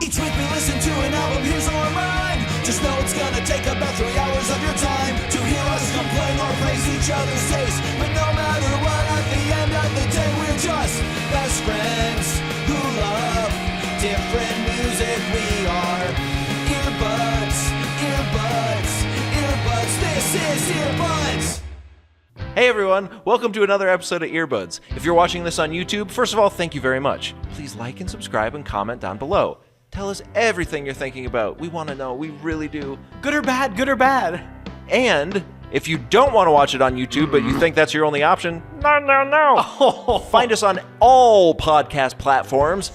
Each week we listen to an album, here's our mind. Just know it's gonna take about 3 hours of your time to hear us complain or praise each other's taste. But no matter what, at the end of the day, we're just best friends who love different music. We are earbuds, earbuds, earbuds. This is Earbuds. Hey everyone, welcome to another episode of Earbuds. If you're watching this on YouTube, first of all, thank you very much. Please like and subscribe and comment down below. Tell us everything you're thinking about. We want to know, we really do. Good or bad, good or bad. And if you don't want to watch it on YouTube, but you think that's your only option, no. Find us on all podcast platforms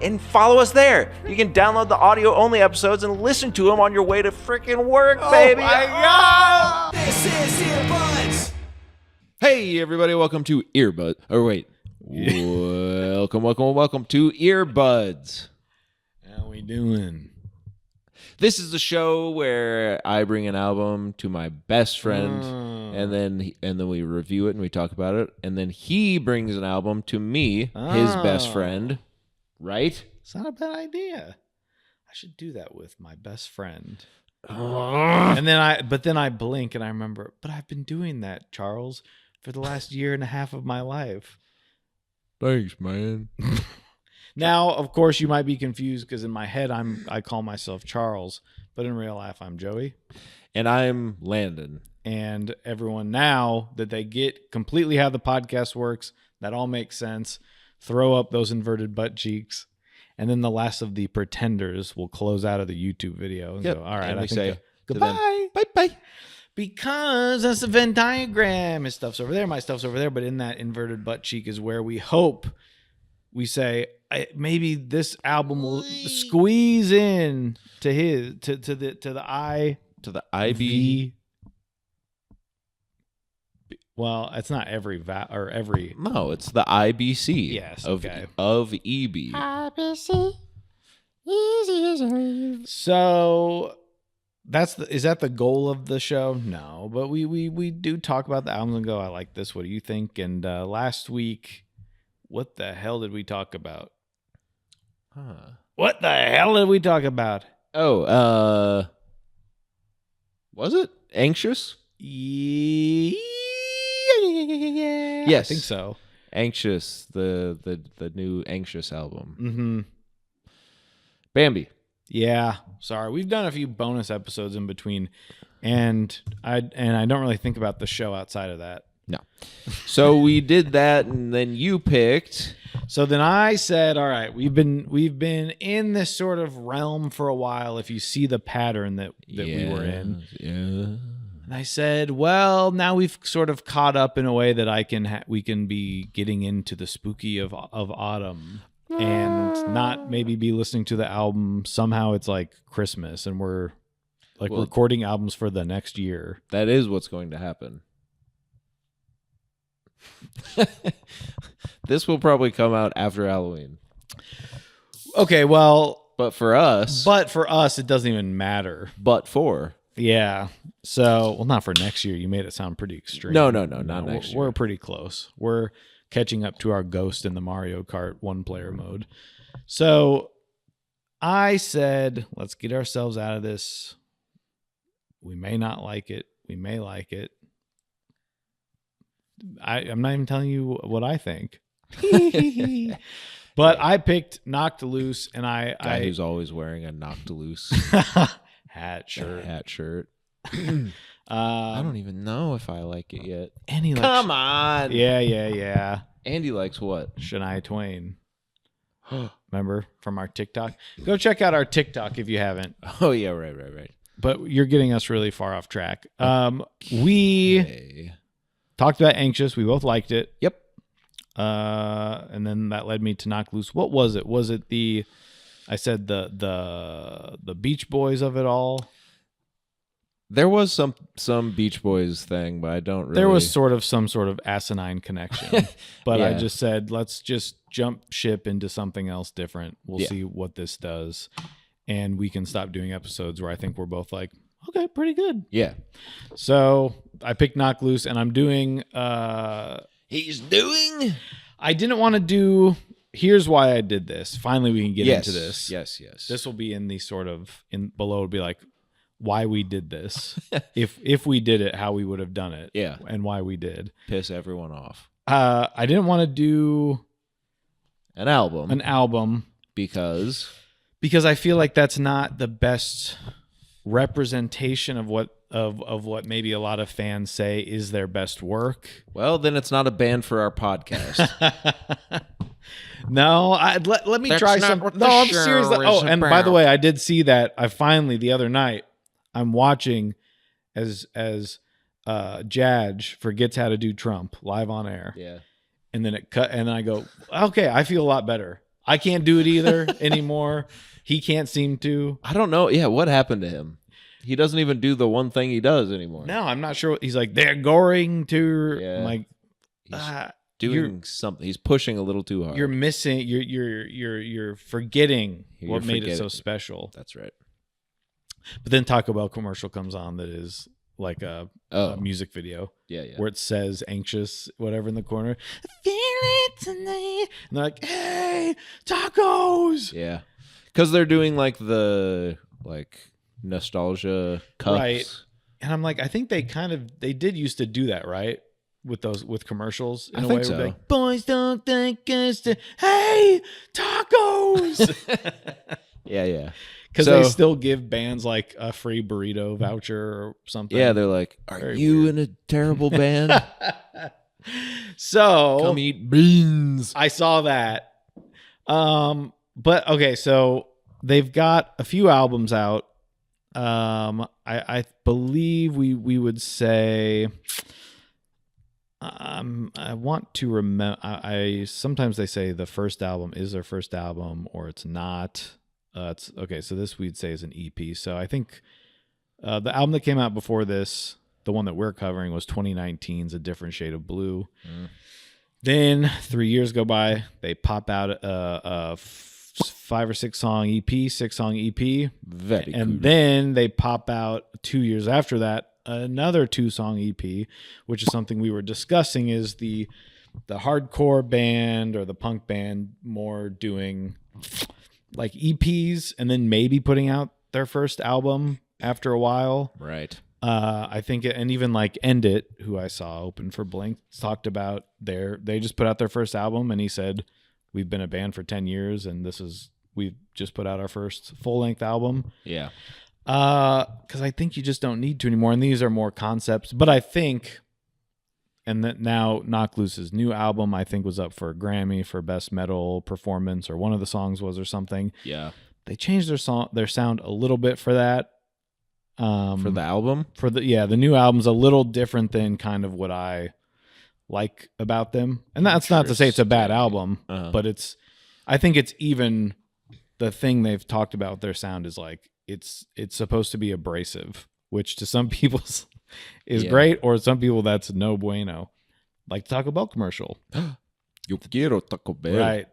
and follow us there. You can download the audio-only episodes and listen to them on your way to freaking work, baby. Oh my God! This is Earbuds. Hey everybody, welcome to Earbud. Or wait, welcome to Earbuds. How we doing? This is the show where I bring an album to my best friend, and then we review it and we talk about it, and then he brings an album to me, his best friend. Right? It's not a bad idea. I should do that with my best friend. And then I blink and I remember, but I've been doing that, Charles, for the last year and a half of my life. Thanks, man. Now, of course, you might be confused because in my head I call myself Charles, but in real life I'm Joey. And I'm Landon. And everyone, now that they get completely how the podcast works, that all makes sense. Throw up those inverted butt cheeks. And then the last of the pretenders will close out of the YouTube video and go, all right, and I we think say goodbye. Bye-bye. Because that's the Venn diagram. His stuff's over there, my stuff's over there. But in that inverted butt cheek is where we hope we say, maybe this album will squeeze in to his to the I To the IB. Well, it's not every every. No, it's the IBC. Yes, of okay. Of EB. IBC. So is that the goal of the show? No, but we do talk about the albums and go, I like this. What do you think? And last week, what the hell did we talk about? What the hell did we talk about? Oh, was it Anxious? Yes, I think so. Anxious, the new Anxious album. Mm-hmm. Bambi. Yeah, sorry. We've done a few bonus episodes in between, and I don't really think about the show outside of that. No. So we did that, and then you picked. So then I said, all right, we've been in this sort of realm for a while. If you see the pattern that we were in, yeah. and I said, well, now we've sort of caught up in a way that we can be getting into the spooky of autumn. And not maybe be listening to the album. Somehow it's like Christmas and we're recording albums for the next year. That is what's going to happen. This will probably come out after Halloween. Okay, well. But for us, it doesn't even matter. Yeah. So, well, not for next year. You made it sound pretty extreme. No, not next year. We're pretty close. We're catching up to our ghost in the Mario Kart one-player mode. So I said, let's get ourselves out of this. We may not like it. We may like it. I'm not even telling you what I think. But I picked Knocked Loose, and Guy who's always wearing a Knocked Loose hat shirt. I don't even know if I like it yet. Andy Come on. Yeah. Andy likes what? Shania Twain. Remember from our TikTok? Go check out our TikTok if you haven't. Oh, yeah, right. But you're getting us really far off track. We talked about Anxious. We both liked it. Yep. And then that led me to Knock Loose. What was it? Was it the Beach Boys of it all? There was some Beach Boys thing, but I don't really... There was some sort of asinine connection. But yeah. I just said, let's just jump ship into something else different. We'll see what this does. And we can stop doing episodes where I think we're both like, okay, pretty good. Yeah. So I picked Knock Loose, and I'm doing... He's doing... I didn't want to do here's why I did this. Finally, we can get into this. Yes. This will be in the sort of in below. It'll be like why we did this. if we did it, how we would have done it. Yeah. And why we did. Piss everyone off. I didn't want to do An album because I feel like that's not the best representation of what maybe a lot of fans say is their best work. Well, then it's not a band for our podcast. No, let me try some. No, I'm serious. Oh, and by the way, I did see that. I finally the other night I'm watching as Jadge forgets how to do Trump live on air. Yeah. And then it cut, and I go, okay, I feel a lot better. I can't do it either anymore. He can't seem to. I don't know. Yeah, what happened to him? He doesn't even do the one thing he does anymore. No, I'm not sure. He's like, they're going to. Yeah. I'm like, He's doing something. He's pushing a little too hard. you're missing. You're forgetting what made it so forgetting. special. That's right. But then Taco Bell commercial comes on that is like a music video. Yeah. Where it says anxious, whatever in the corner. I feel it tonight. And they're like, hey, tacos. Yeah. Because they're doing like the nostalgia cups. Right. And I'm like, I think they did used to do that, right? With commercials in I a think way. so. Where like, boys don't think us to, hey, tacos. Yeah. Because So- they still give bands like a free burrito voucher or something. Yeah, they're like, are Very you weird. in a terrible band? So Come eat beans. I saw that. But okay, so they've got a few albums out. I believe we would say I want to remember I sometimes they say the first album is their first album or it's not. It's okay, so this we'd say is an EP. So I think the album that came out before this, the one that we're covering, was 2019's A Different Shade of Blue. Then 3 years go by, they pop out a 5 or 6 song EP, 6-song EP. Very And cool. then they pop out 2 years after that another 2-song EP, which is something we were discussing, is the hardcore band or the punk band more doing like EPs and then maybe putting out their first album after a while. Right. I think, and even like End It, who I saw open for Blink, talked about they just put out their first album, and he said, we've been a band for 10 years and we've just put out our first full-length album. Yeah. Because I think you just don't need to anymore, and these are more concepts. But I think, and that now Knock Loose's new album, I think, was up for a Grammy for Best Metal Performance, or one of the songs was, or something. Yeah. They changed their sound a little bit for that. For the album? The new album's a little different than kind of what I like about them. And that's not to say it's a bad album, but I think it's even the thing they've talked about with their sound is like it's supposed to be abrasive, which to some people is great, or some people that's no bueno. Like the Taco Bell commercial. Yo quiero Taco Bell. Right.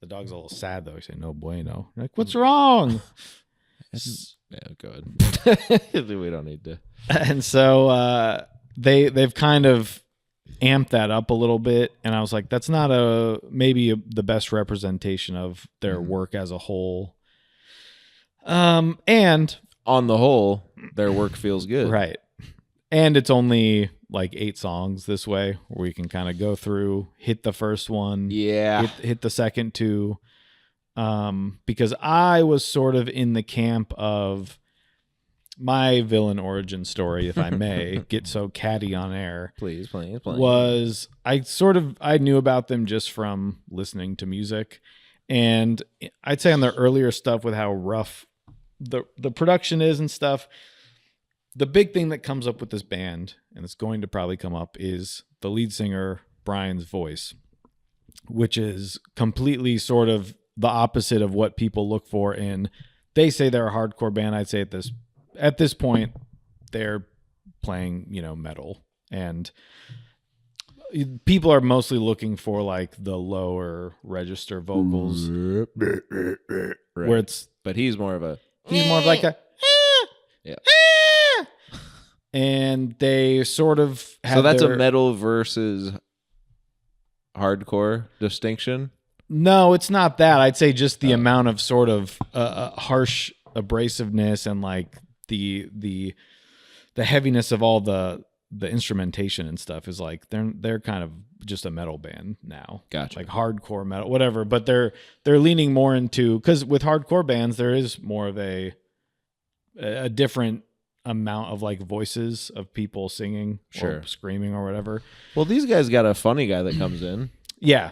The dog's a little sad though. He said no bueno. You're like, what's wrong? Yeah, good. We don't need to. And so they've kind of amped that up a little bit, and I was like, that's not the best representation of their work as a whole. And On the whole, their work feels good. right, and it's only like 8 songs this way, where we can kind of go through, hit the first one, Yeah. hit the second 2. Because I was sort of in the camp of my villain origin story, if I may get so catty on air, Please. was I knew about them just from listening to music. And I'd say on their earlier stuff, with how rough the production is and stuff, the big thing that comes up with this band, and it's going to probably come up, is the lead singer, Brian's voice, which is completely sort of the opposite of what people look for in. They say they're a hardcore band. I'd say at this point they're playing, metal, and people are mostly looking for like the lower register vocals, Right. where it's But he's more of like a Yeah. and they sort of have So that's their, a metal versus hardcore distinction. No, it's not that. I'd say just the amount of sort of harsh abrasiveness and like the heaviness of all the instrumentation and stuff is like they're kind of just a metal band now. Gotcha. Like hardcore metal, whatever. But they're leaning more into, because with hardcore bands there is more of a different amount of like voices of people singing Sure. or screaming or whatever. Well, these guys got a funny guy that comes in. Yeah.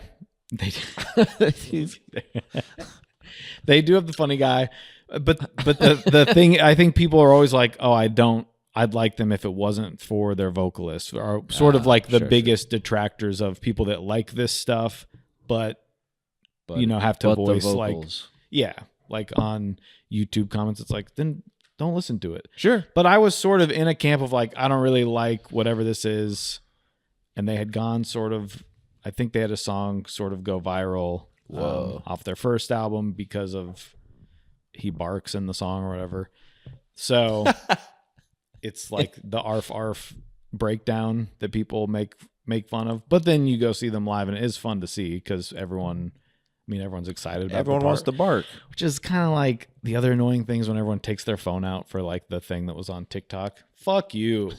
They do have the funny guy, but the thing, I think people are always like, oh, I'd like them if it wasn't for their vocalists, or sort of like the sure, biggest detractors of people that like this stuff, but you know, have to but voice the like, vocals. yeah, like on YouTube comments, it's like, then don't listen to it. Sure. But I was sort of in a camp of like, I don't really like whatever this is. And they had gone sort of, I think they had a song sort of go viral off their first album because of he barks in the song or whatever. So it's like the arf breakdown that people make fun of. But then you go see them live and it is fun to see because everyone's excited about Everyone wants to bark. which is kind of like the other annoying things when everyone takes their phone out for like the thing that was on TikTok. Fuck you.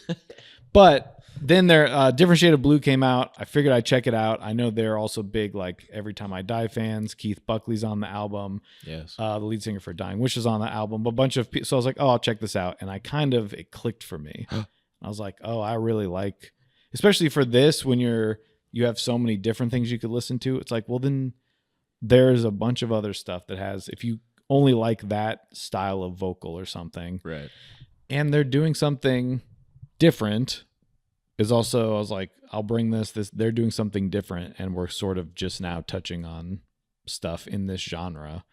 But then their Different Shade of Blue came out. I figured I'd check it out. I know they're also big like Every Time I Die fans. Keith Buckley's on the album. Yes. The lead singer for Dying Wish is on the album. A bunch of people. So I was like, oh, I'll check this out. And it clicked for me. I was like, oh, I really like, especially for this, when you have so many different things you could listen to. It's like, well, then there's a bunch of other stuff that has, if you only like that style of vocal or something, Right. and they're doing something different, is also, I was like, I'll bring this, they're doing something different, and we're sort of just now touching on stuff in this genre.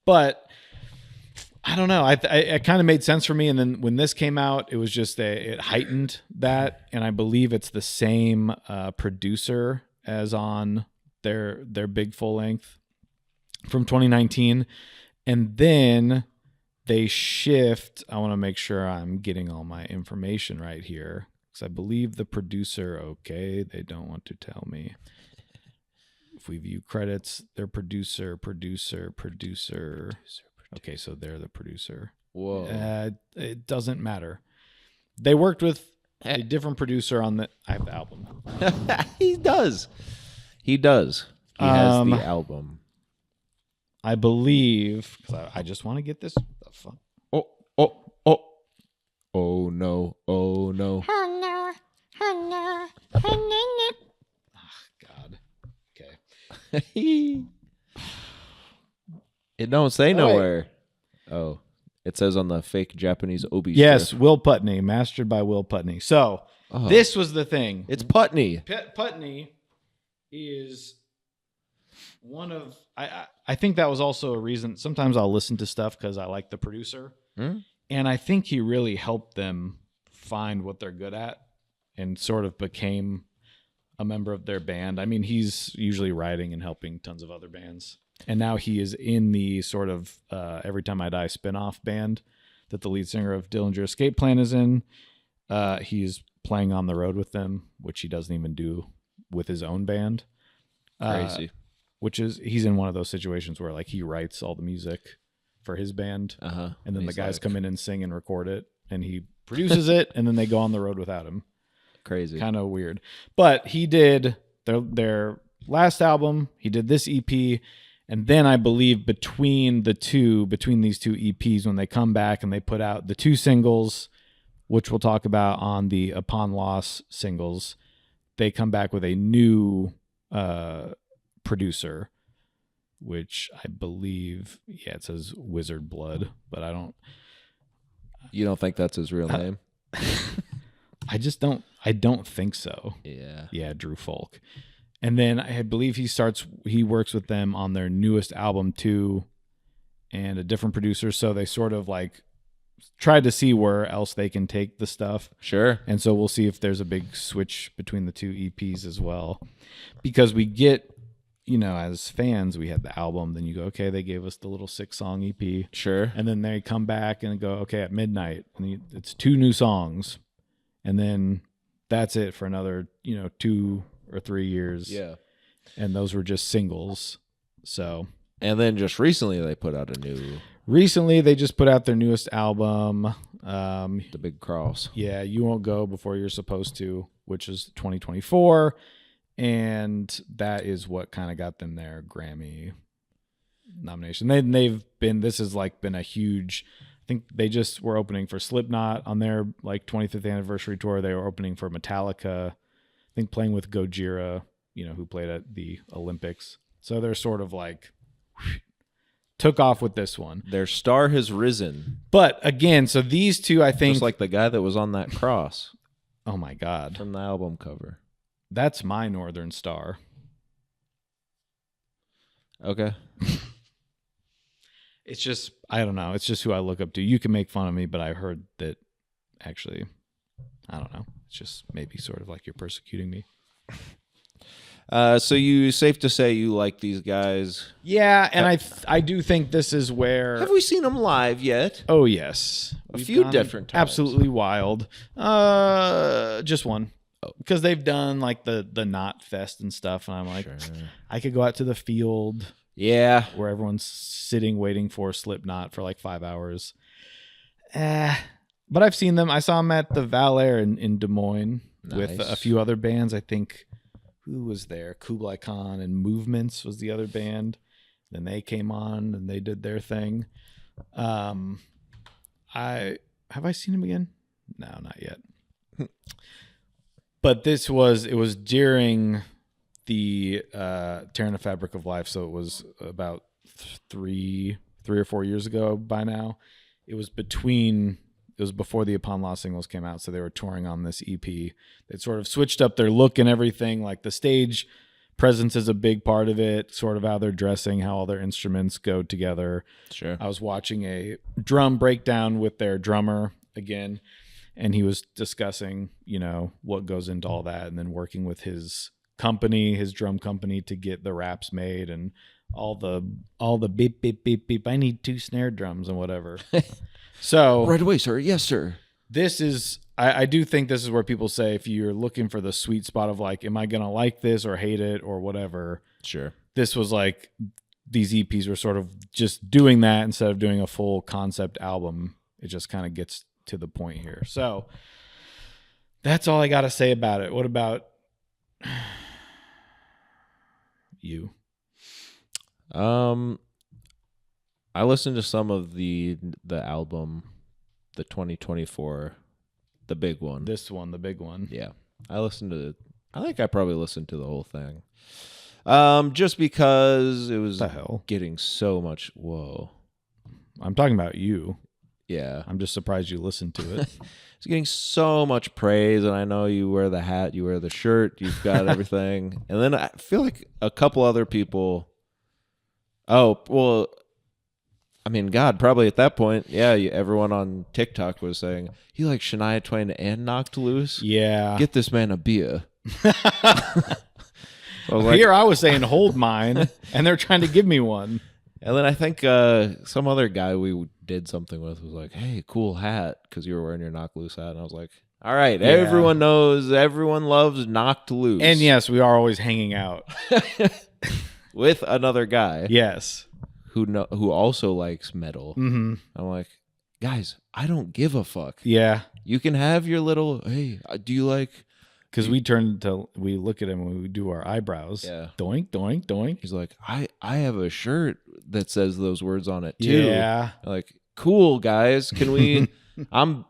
But I don't know. It kind of made sense for me. And then when this came out, it was just it heightened that. And I believe it's the same producer as on their big full length from 2019. And then they shift. I want to make sure I'm getting all my information right here, because I believe the producer, okay, they don't want to tell me. If we view credits, their producer. Okay, so they're the producer. Whoa. It doesn't matter. They worked with a different producer on I have the album. He does. He has the album. I believe, because I just want to get this. The fuck? Oh no. God. Okay. It don't say nowhere. Oh, it says on the fake Japanese Obi. Yes, strip. Will Putney, mastered by Will Putney. So this was the thing. It's Putney. Putney is one of, I think that was also a reason. Sometimes I'll listen to stuff because I like the producer. And I think he really helped them find what they're good at and sort of became a member of their band. I mean, he's usually writing and helping tons of other bands. And now he is in the sort of Every Time I Die spinoff band that the lead singer of Dillinger Escape Plan is in. He's playing on the road with them, which he doesn't even do with his own band. Crazy. Which is, he's in one of those situations where like he writes all the music for his band, and then the guys come in and sing and record it, and he produces it, and then they go on the road without him. Crazy. Kind of weird. But he did their last album, he did this EP, and then I believe between these two EPs, when they come back and they put out the 2 singles, which we'll talk about on the Upon Loss singles, they come back with a new producer, which I believe, it says Wizard Blood, but I don't. You don't think that's his real name? I don't think so. Yeah. Yeah, Drew Folk. And then I believe he works with them on their newest album too, and a different producer. So they sort of like tried to see where else they can take the stuff. Sure. And so we'll see if there's a big switch between the 2 EPs as well, because we get, as fans, we had the album, then you go, okay, they gave us the little 6-song EP. Sure. And then they come back and go, okay, at midnight, and it's 2 new songs. And then that's it for another, 2 or 3 years. Yeah. And those were just singles. So And then just recently they put out a new they just put out their newest album. The Big Cross. Yeah, You Won't Go Before You're Supposed To, which is 2024. And that is what kind of got them their Grammy nomination. This has like been a huge, I think they just were opening for Slipknot on their like 25th anniversary tour. They were opening for Metallica, I think playing with Gojira, who played at the Olympics. So they're sort of like took off with this one. Their star has risen. But again, so these two, I think, Just like the guy that was on that cross oh my God, from the album cover. that's my Northern Star. Okay. It's just, I don't know. It's just who I look up to. You can make fun of me, but I heard that actually, I don't know. It's just maybe sort of like you're persecuting me. So you safe to say you like these guys? Yeah, and I do think this is where. Have we seen them live yet? Oh yes, A We've few gone different times. Absolutely wild. Just one. Because they've done like the Knot Fest and stuff, and I'm like, I could go out to the field. Yeah. Where everyone's sitting waiting for Slipknot for like 5 hours. But I've seen them. I saw them at the Val Air in Des Moines with Nice. a few other bands. I think, who was there? Kublai Khan and Movements was the other band. Then they came on and they did their thing. Have I seen him again? No, not yet. But it was during the Tearing the Fabric of Life, so it was about three or 4 years ago by now. It was before the Upon Lost singles came out, so they were touring on this EP. They sort of switched up their look and everything. Like the stage presence is a big part of it, sort of how they're dressing, how all their instruments go together. Sure. I was watching a drum breakdown with their drummer again, and he was discussing, what goes into all that, and then working with his drum company, to get the raps made and all the beep beep beep beep. I need 2 snare drums and whatever. So Right away, sir. Yes, sir. this is, I do think this is where people say, if you're looking for the sweet spot of like, am I gonna like this or hate it or whatever? Sure. This was like, these EPs were sort of just doing that instead of doing a full concept album. It just kind of gets to the point here. So that's all I got to say about it. What about you? I listened to some of the album, the 2024, the big one. This one, the big one. Yeah. I think I probably listened to the whole thing. Just because it was The hell? getting so much. Whoa. I'm talking about you. Yeah. I'm just surprised you listened to it. It's getting so much praise, and I know you wear the hat, you wear the shirt, you've got everything. And then I feel like a couple other people. Oh, well, I mean, God, probably at that point, yeah, everyone on TikTok was saying, you like Shania Twain and Knocked Loose? Yeah. Get this man a beer. So I was like, Here I was saying hold mine, and they're trying to give me one. and then I think some other guy we did something with was like, hey, cool hat, because you were wearing your Knocked Loose hat. And I was like, all right, Yeah. everyone knows, everyone loves Knocked Loose. And yes, we are always hanging out. With another guy Yes. who also likes metal. Mm-hmm. I'm like, guys, I don't give a fuck. Yeah. You can have your little, hey, do you like... Because we look at him when we do our eyebrows. Yeah. Doink, doink, doink. He's like, I have a shirt that says those words on it too. Yeah. I'm like, cool, guys. Can we...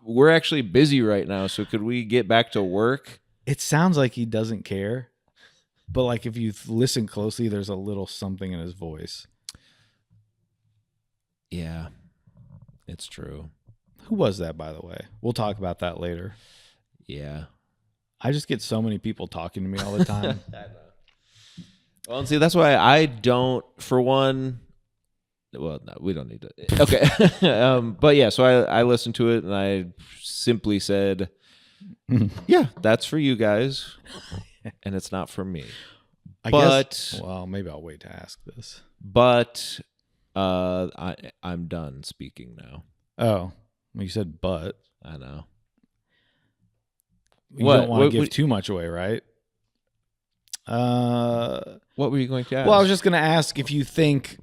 we're actually busy right now, so could we get back to work? It sounds like he doesn't care. But like if you listen closely, there's a little something in his voice. Yeah, it's true. Who was that, by the way? We'll talk about that later. Yeah. I just get so many people talking to me all the time. Well, and see, that's why I don't, for one, well, no, we don't need to. Okay. But yeah, so I listened to it and I simply said, yeah, that's for you guys. And it's not for me. I But- guess. Well, maybe I'll wait to ask this. But I'm done speaking now. Oh, well, you said but. I know. You What? don't want to What- give what- too much away, right? What were you going to ask? Well, I was just going to ask if you think,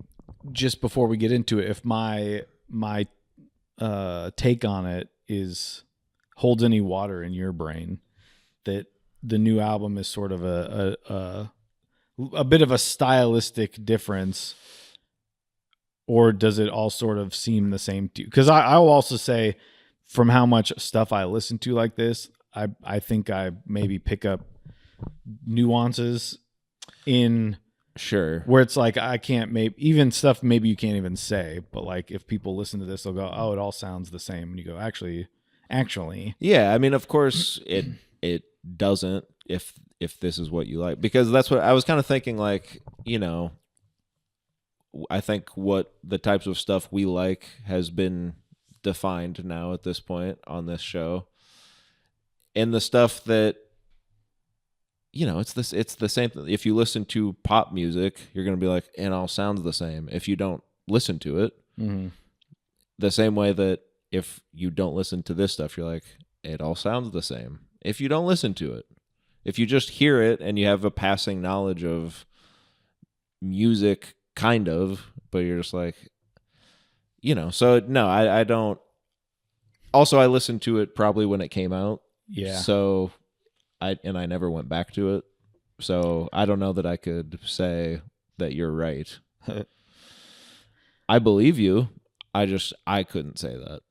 just before we get into it, if my take on it holds any water in your brain, that the new album is sort of a bit of a stylistic difference, or does it all sort of seem the same to you? Because I will also say, from how much stuff I listen to like this, I think I maybe pick up nuances in sure where it's like I can't even stuff maybe you can't even say, but like if people listen to this, they'll go, "Oh, it all sounds the same." And you go, "Actually, yeah." I mean, of course, it doesn't. If this is what you like, because that's what I was kind of thinking. Like, I think what the types of stuff we like has been defined now at this point on this show, and the stuff that it's the same. If you listen to pop music, you're gonna be like, it all sounds the same. If you don't listen to it, the same way that if you don't listen to this stuff, you're like, it all sounds the same. If you don't listen to it, if you just hear it and you have a passing knowledge of music, kind of, but you're just like, so no, I don't. Also, I listened to it probably when it came out. Yeah. So I never went back to it. So I don't know that I could say that you're right. I believe you. I couldn't say that.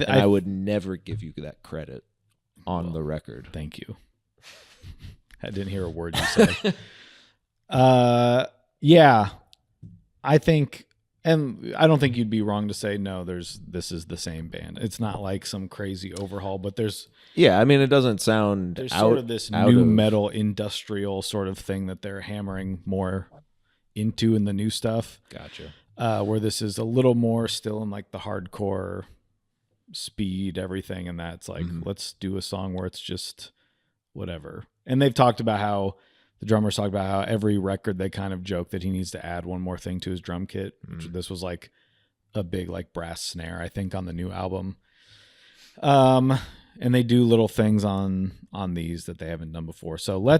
I would never give you that credit on the record. Thank you. I didn't hear a word you said. Yeah, I think, and I don't think you'd be wrong to say no. This is the same band. It's not like some crazy overhaul, but there's I mean, it doesn't sound sort of this new metal industrial sort of thing that they're hammering more into in the new stuff. Gotcha. Where this is a little more still in like the hardcore speed, everything, and that's like, let's do a song where it's just whatever. And they've talked about how the drummers talked about how every record they kind of joke that he needs to add one more thing to his drum kit. Which this was like a big like brass snare, I think, on the new album. And they do little things on these that they haven't done before. So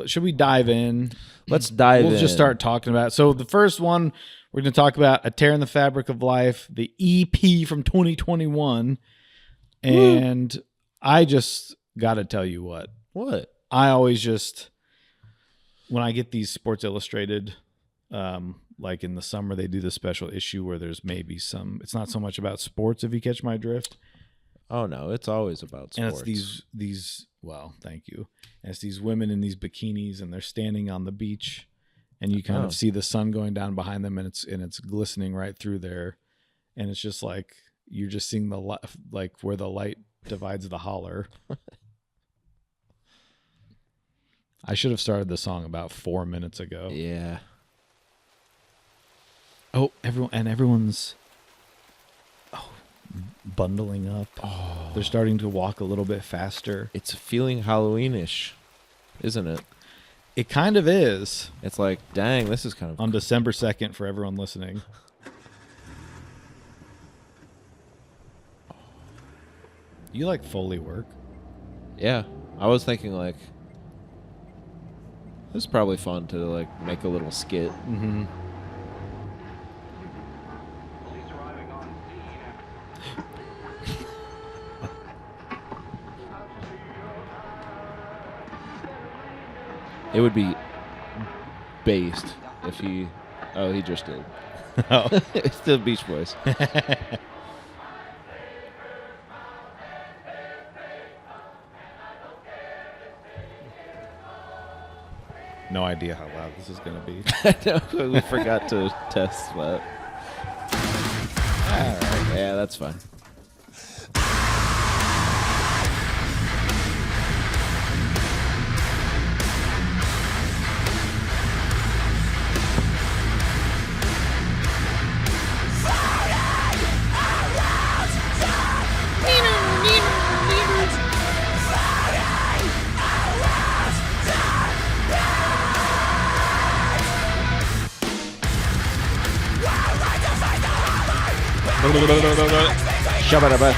should we dive in? Let's dive in. We'll just start talking about it. So the first one we're going to talk about, A Tear in the Fabric of Life, the EP from 2021. And I just got to tell you what. I always just, when I get these Sports Illustrated, like in the summer, they do the special issue where there's maybe it's not so much about sports, if you catch my drift. Oh no, it's always about sports. And it's these well, thank you. And it's these women in these bikinis, and they're standing on the beach, and you kind of see the sun going down behind them, and it's glistening right through there, and it's just like you're just seeing like where the light divides the holler. I should have started the song about 4 minutes ago. Yeah. Oh, everyone's bundling up. Oh. They're starting to walk a little bit faster. It's feeling Halloweenish, isn't it? It kind of is. It's like, dang, this is kind of... On December 2nd, for everyone listening. You like Foley work? Yeah. I was thinking, like, this is probably fun to, like, make a little skit. Mm-hmm. It would be based if he... Oh, he just did. Oh. It's the Beach Boys. No idea how loud this is going to be. No, we forgot to test that. All right. Yeah, that's fine. Shabba-dabba.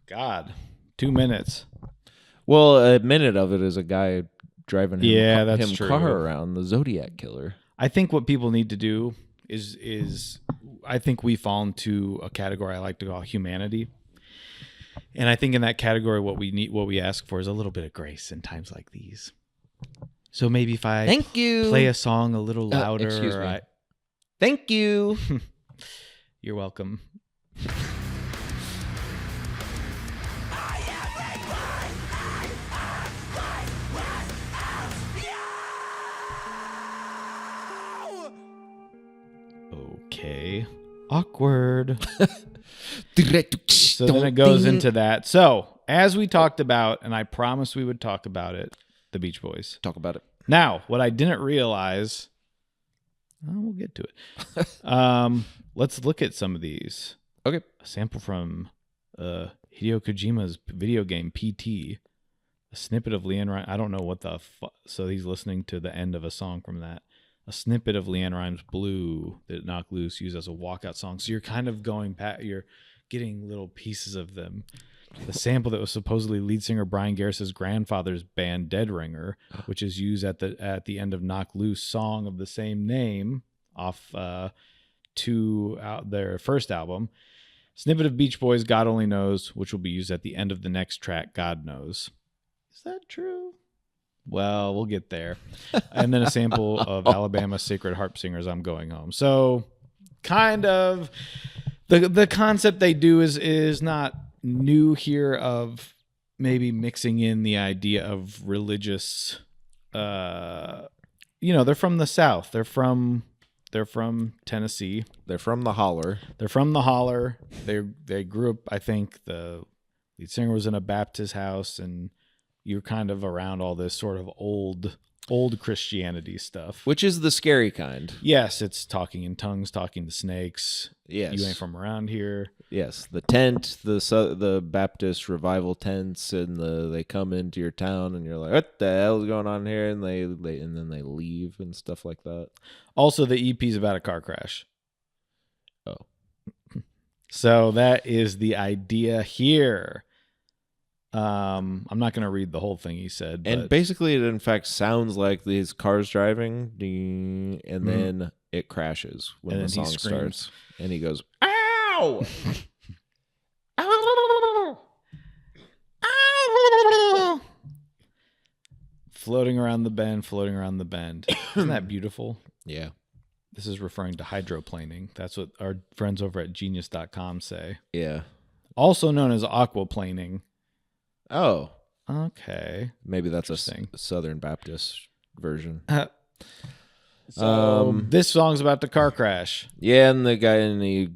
God, 2 minutes. Well, a minute of it is a guy driving That's him true. car around, the Zodiac Killer. I think what people need to do is I think we fall into a category I like to call humanity. And I think in that category what we ask for is a little bit of grace in times like these. So maybe if I Thank you. play a song a little louder. Excuse me. Thank you. You're welcome. Okay. Awkward. So then it goes into that. So, as we talked about, and I promised we would talk about it, the Beach Boys. Talk about it. Now, what I didn't realize, we'll get to it. Let's look at some of these. Okay. A sample from Hideo Kojima's video game PT. A snippet of Leanne Rimes. I don't know what the so he's listening to the end of a song from that. A snippet of Leanne Rimes' Blue that Knock Loose used as a walkout song. So you're kind of going back, you're getting little pieces of them. The sample that was supposedly lead singer Brian Garris's grandfather's band Dead Ringer, which is used at the end of Knock Loose song of the same name off their first album. Snippet of Beach Boys' God Only Knows, which will be used at the end of the next track, God Knows. Is that true? Well, we'll get there. And then a sample of Alabama Sacred Harp Singers, I'm Going Home. So kind of the concept they do is not new here, of maybe mixing in the idea of religious, they're from the South. They're from Tennessee. They're from the Holler. They're from the Holler. They grew up, I think the lead singer was in a Baptist house, and you're kind of around all this sort of old Christianity stuff. Which is the scary kind. Yes, it's talking in tongues, talking to snakes. Yes. You ain't from around here. Yes, the tent, the Baptist revival tents, and they come into your town, and you're like, what the hell is going on here? And then they leave and stuff like that. Also, the EP is about a car crash. Oh. So that is the idea here. I'm not going to read the whole thing he said. And basically, it in fact sounds like his car's driving, ding, and then it crashes when the song starts. And he goes, ow! Ow! Floating around the bend. Isn't that beautiful? Yeah. This is referring to hydroplaning. That's what our friends over at genius.com say. Yeah. Also known as aquaplaning. Oh. Okay. Maybe that's a Southern Baptist version. So this song's about the car crash. Yeah, and the guy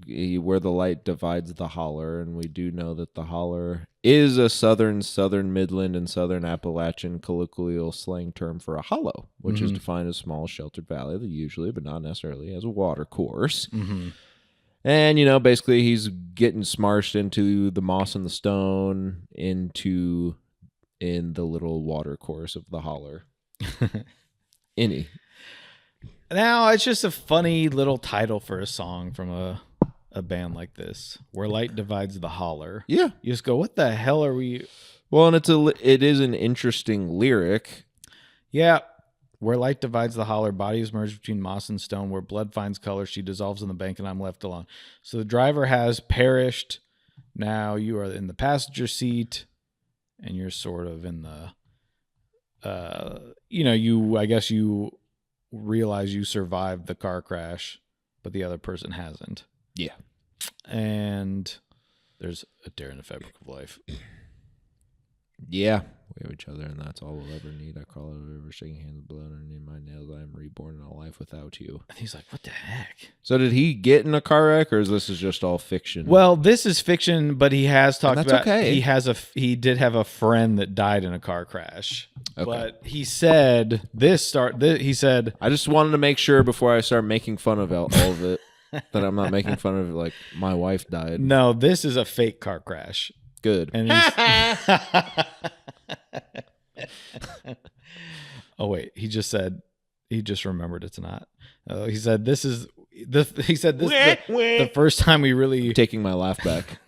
he where the light divides the holler, and we do know that the holler is a southern Midland, and southern Appalachian colloquial slang term for a hollow, which is defined as small sheltered valley that usually, but not necessarily, has a water course. Mm-hmm. And, basically he's getting smarshed into the moss and the stone in the little water course of the holler. Now, it's just a funny little title for a song from a band like this, Where Light Divides the Holler. Yeah. You just go, what the hell are we... Well, and it is an interesting lyric. Yeah. Where light divides the holler, bodies merge between moss and stone. Where blood finds color, she dissolves in the bank, and I'm left alone. So the driver has perished. Now you are in the passenger seat, and you're sort of in the, I guess you realize you survived the car crash, but the other person hasn't. Yeah. And there's a tear in the fabric of life. Yeah. We have each other, and that's all we'll ever need. I crawl out of the river, shaking hands with blood underneath my nails. I am reborn in a life without you. And he's like, what the heck? So did he get in a car wreck, or is this just all fiction? Well, this is fiction, but he has talked that's about okay. he did have a friend that died in a car crash. Okay. But he said he said, I just wanted to make sure before I start making fun of all of it that I'm not making fun of it like my wife died. no, this is a fake car crash. Good. And he's oh wait, he just remembered it's not. He said this is the first time we really Taking my laugh back.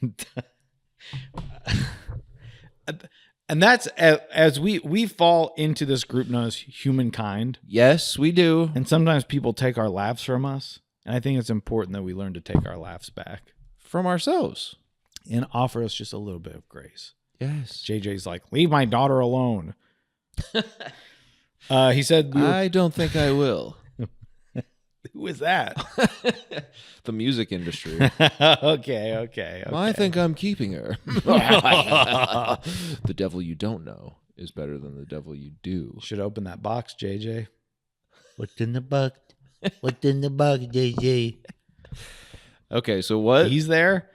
and that's as we fall into this group known as humankind, Yes, we do. and sometimes people take our laughs from us, and I think it's important that we learn to take our laughs back From ourselves. and offer us just a little bit of grace. Yes. JJ's like, leave my daughter alone. He said, I don't think I will. who is that? The music industry. okay. I think I'm keeping her. The devil you don't know is better than the devil you do. Should open that box, JJ. What's in the box? What's in the box, JJ? Okay, so what? He's there.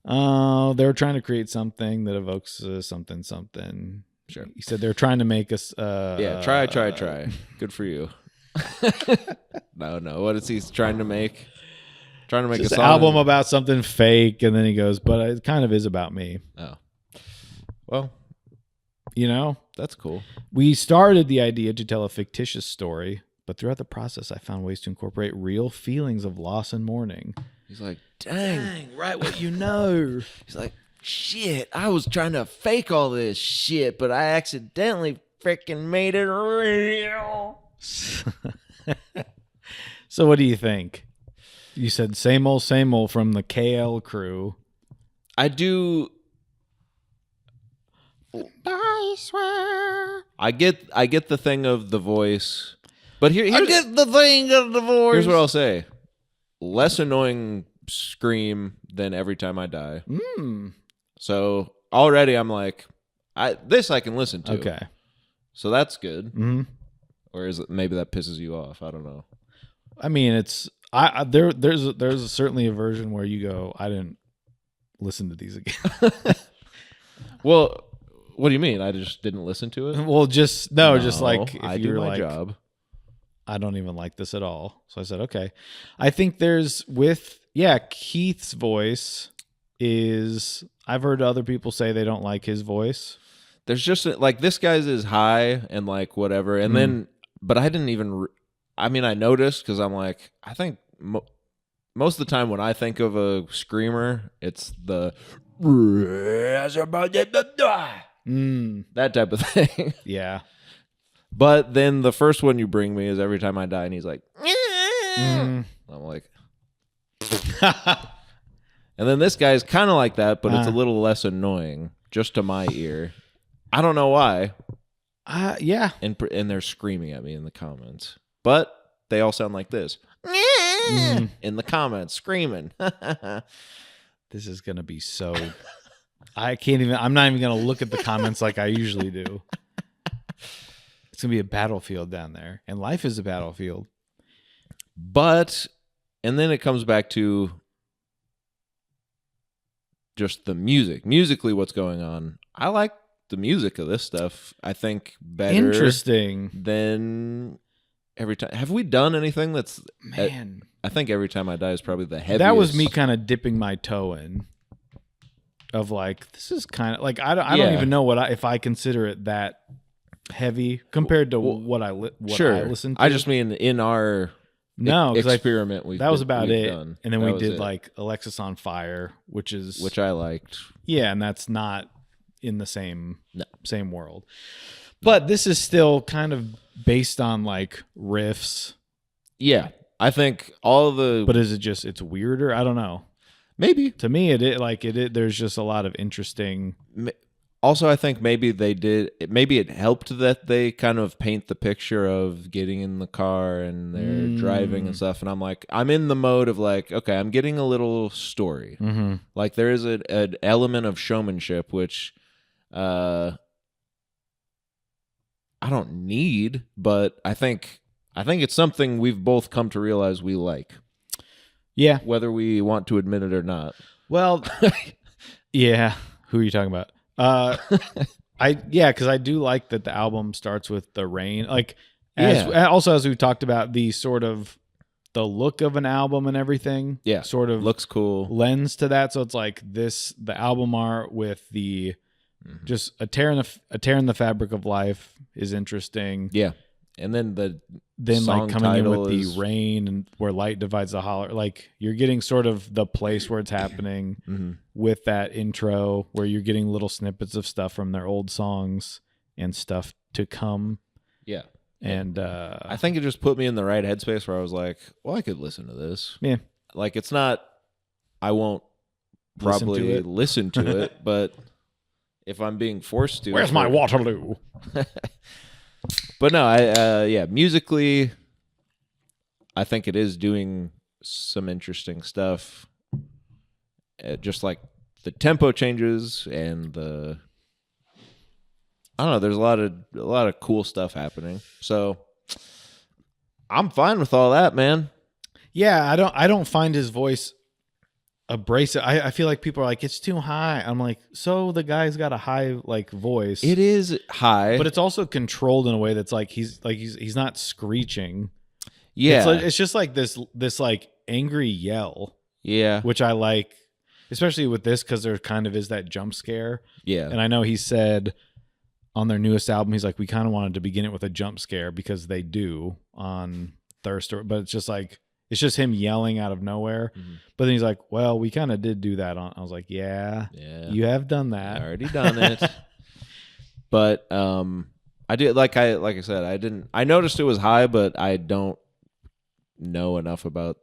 They're trying to create something that evokes something. Sure. He said they're trying to make us. Yeah, try. Good for you. No. What is he trying to make? Trying to make Just a an song? album about something fake, and then he goes, "But it kind of is about me." Oh. Well, You know, that's cool. we started the idea to tell a fictitious story, but throughout the process, I found ways to incorporate real feelings of loss and mourning. He's like, dang. Write what you know. He's like, shit, I was trying to fake all this shit, but I accidentally freaking made it real. So, what do you think? You said same old from the KL crew. I do. I swear. I get the thing of the voice, but here's the thing of the voice. here's what I'll say: less annoying scream than Every Time I Die. So already I'm like, I can listen to. Okay. So that's good. Mm-hmm. Or is it maybe that pisses you off? I don't know. I mean, it's there's certainly a version where you go, I didn't listen to these again. Well, what do you mean? I just didn't listen to it? Well, just like if I you're do my like, job. I don't even like this at all. So I said, okay. I think there's Keith's voice is. I've heard other people say they don't like his voice. There's just like this guy's is high and like whatever, and then but I didn't even. I mean, I noticed because I'm like, I think most of the time when I think of a screamer, it's the that type of thing. Yeah. But then the first one you bring me is Every Time I Die, and he's like, I'm like, and then this guy's kind of like that, but it's a little less annoying, just to my ear. I don't know why. Yeah. And they're screaming at me in the comments, but they all sound like this in the comments, screaming. This is gonna be so. I'm not even gonna look at the comments like I usually do. It's gonna be a battlefield down there, and life is a battlefield. But, and then it comes back to just the music. Musically, what's going on? I like the music of this stuff. I think better. Interesting. Than Every Time. Have we done anything that's? Man, I think Every Time I Die is probably the heaviest. that was me kind of dipping my toe in. Of like, this is kind of like I don't even know if I consider it that heavy compared to what I listened to. I just mean in our experiment. That was about it. Done. And then That we was did it. like Alexis on Fire, which I liked. yeah, and that's not in the same world. But this is still kind of based on like riffs. Yeah, I think all the. But is it just it's weirder? I don't know. Maybe. To me, there's just a lot of interesting. Also, I think maybe it helped that they kind of paint the picture of getting in the car and they're driving and stuff. And I'm like, I'm in the mode of like, okay, I'm getting a little story. Mm-hmm. Like there is an element of showmanship, which need, but I think it's something we've both come to realize we like, Yeah. whether we want to admit it or not. Well, yeah. Who are you talking about? Because I do like that the album starts with the rain. Like, also as we talked about, the sort of the look of an album and everything. Yeah, sort of looks cool. Lends to that. So it's like the album art with the just a tear in the fabric of life is interesting. Yeah, and then like coming in with the rain and where light divides the holler, like you're getting sort of the place where it's happening with that intro where you're getting little snippets of stuff from their old songs and stuff to come. Yeah. And I think it just put me in the right headspace where I was like, well, I could listen to this. Yeah. Like, it's not, I won't probably listen to it, but if I'm being forced to. Where's my Waterloo? But no, musically, I think it is doing some interesting stuff. Just like the tempo changes and I don't know, there's a lot of cool stuff happening. So I'm fine with all that, man. Yeah, I don't find his voice abrasive. I feel like people are like, it's too high. I'm like, so the guy's got a high like voice. It is high, but it's also controlled in a way that's like he's not screeching. Yeah, it's just like this like angry yell. Yeah, which I like, especially with this because there kind of is that jump scare. Yeah, and I know he said on their newest album, he's like, we kind of wanted to begin it with a jump scare because they do on Thirst, but it's just like. It's just him yelling out of nowhere. Mm-hmm. But then he's like, well, we kind of did do that. I was like, yeah, you have done that. I already done it. But I did, like I said, I noticed it was high, but I don't know enough about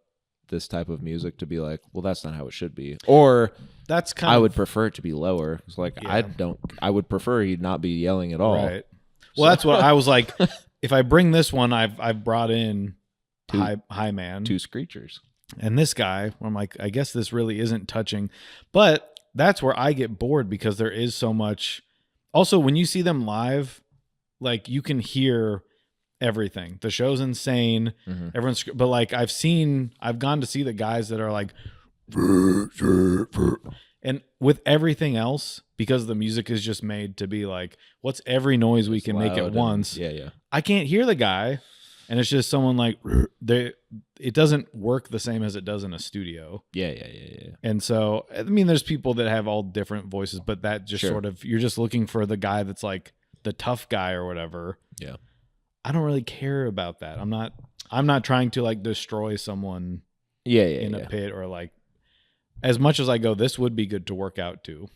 this type of music to be like, well, that's not how it should be. Or that's kind I would prefer it to be lower. It's like, I would prefer he not be yelling at all. Right. Well, that's what I was like. If I bring this one, I've brought in high man, 2 screechers, and this guy, I'm like, I guess this really isn't touching, but that's where I get bored because there is so much. Also, when you see them live, like you can hear everything. The show's insane. Mm-hmm. Everyone's, but like I've gone to see the guys that are like, and with everything else, because the music is just made to be like, what's every noise we can make at once? Yeah. I can't hear the guy. And it's just someone like it doesn't work the same as it does in a studio. Yeah. And so, I mean, there's people that have all different voices, but that just sort of, you're just looking for the guy that's like the tough guy or whatever. Yeah. I don't really care about that. I'm not trying to like destroy someone in a pit or like, as much as I go, this would be good to work out to.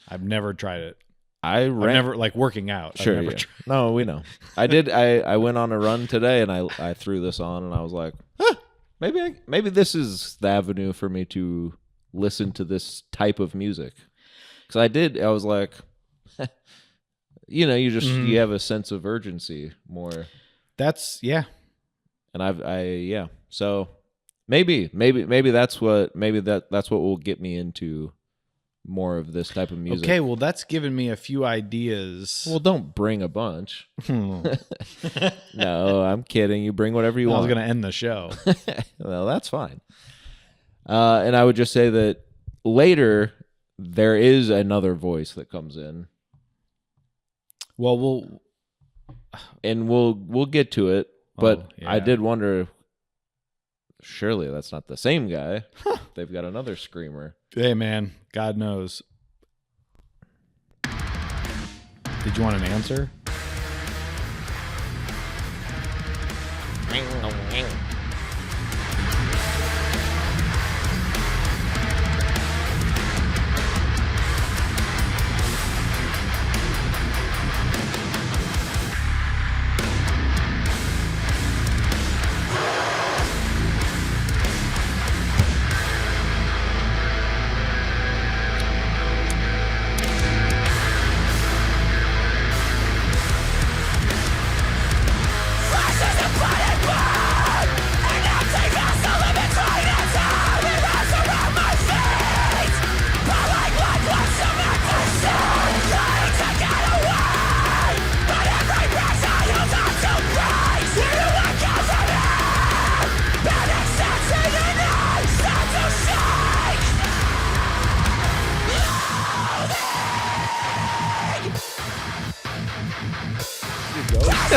I've never tried it. I've never like working out. Sure. No, we know. I did. I went on a run today and I threw this on and I was like, maybe this is the avenue for me to listen to this type of music. Because I was like, you have a sense of urgency more. That's And So maybe that's what will get me into more of this type of music. Okay, well, that's given me a few ideas. Well, don't bring a bunch. No, I'm kidding. You bring whatever you want. I was going to end the show. Well, that's fine. And I would just say that later there is another voice that comes in. Well, we'll get to it, but I did wonder. Surely that's not the same guy. They've got another screamer. Hey, man, God knows. Did you want an answer?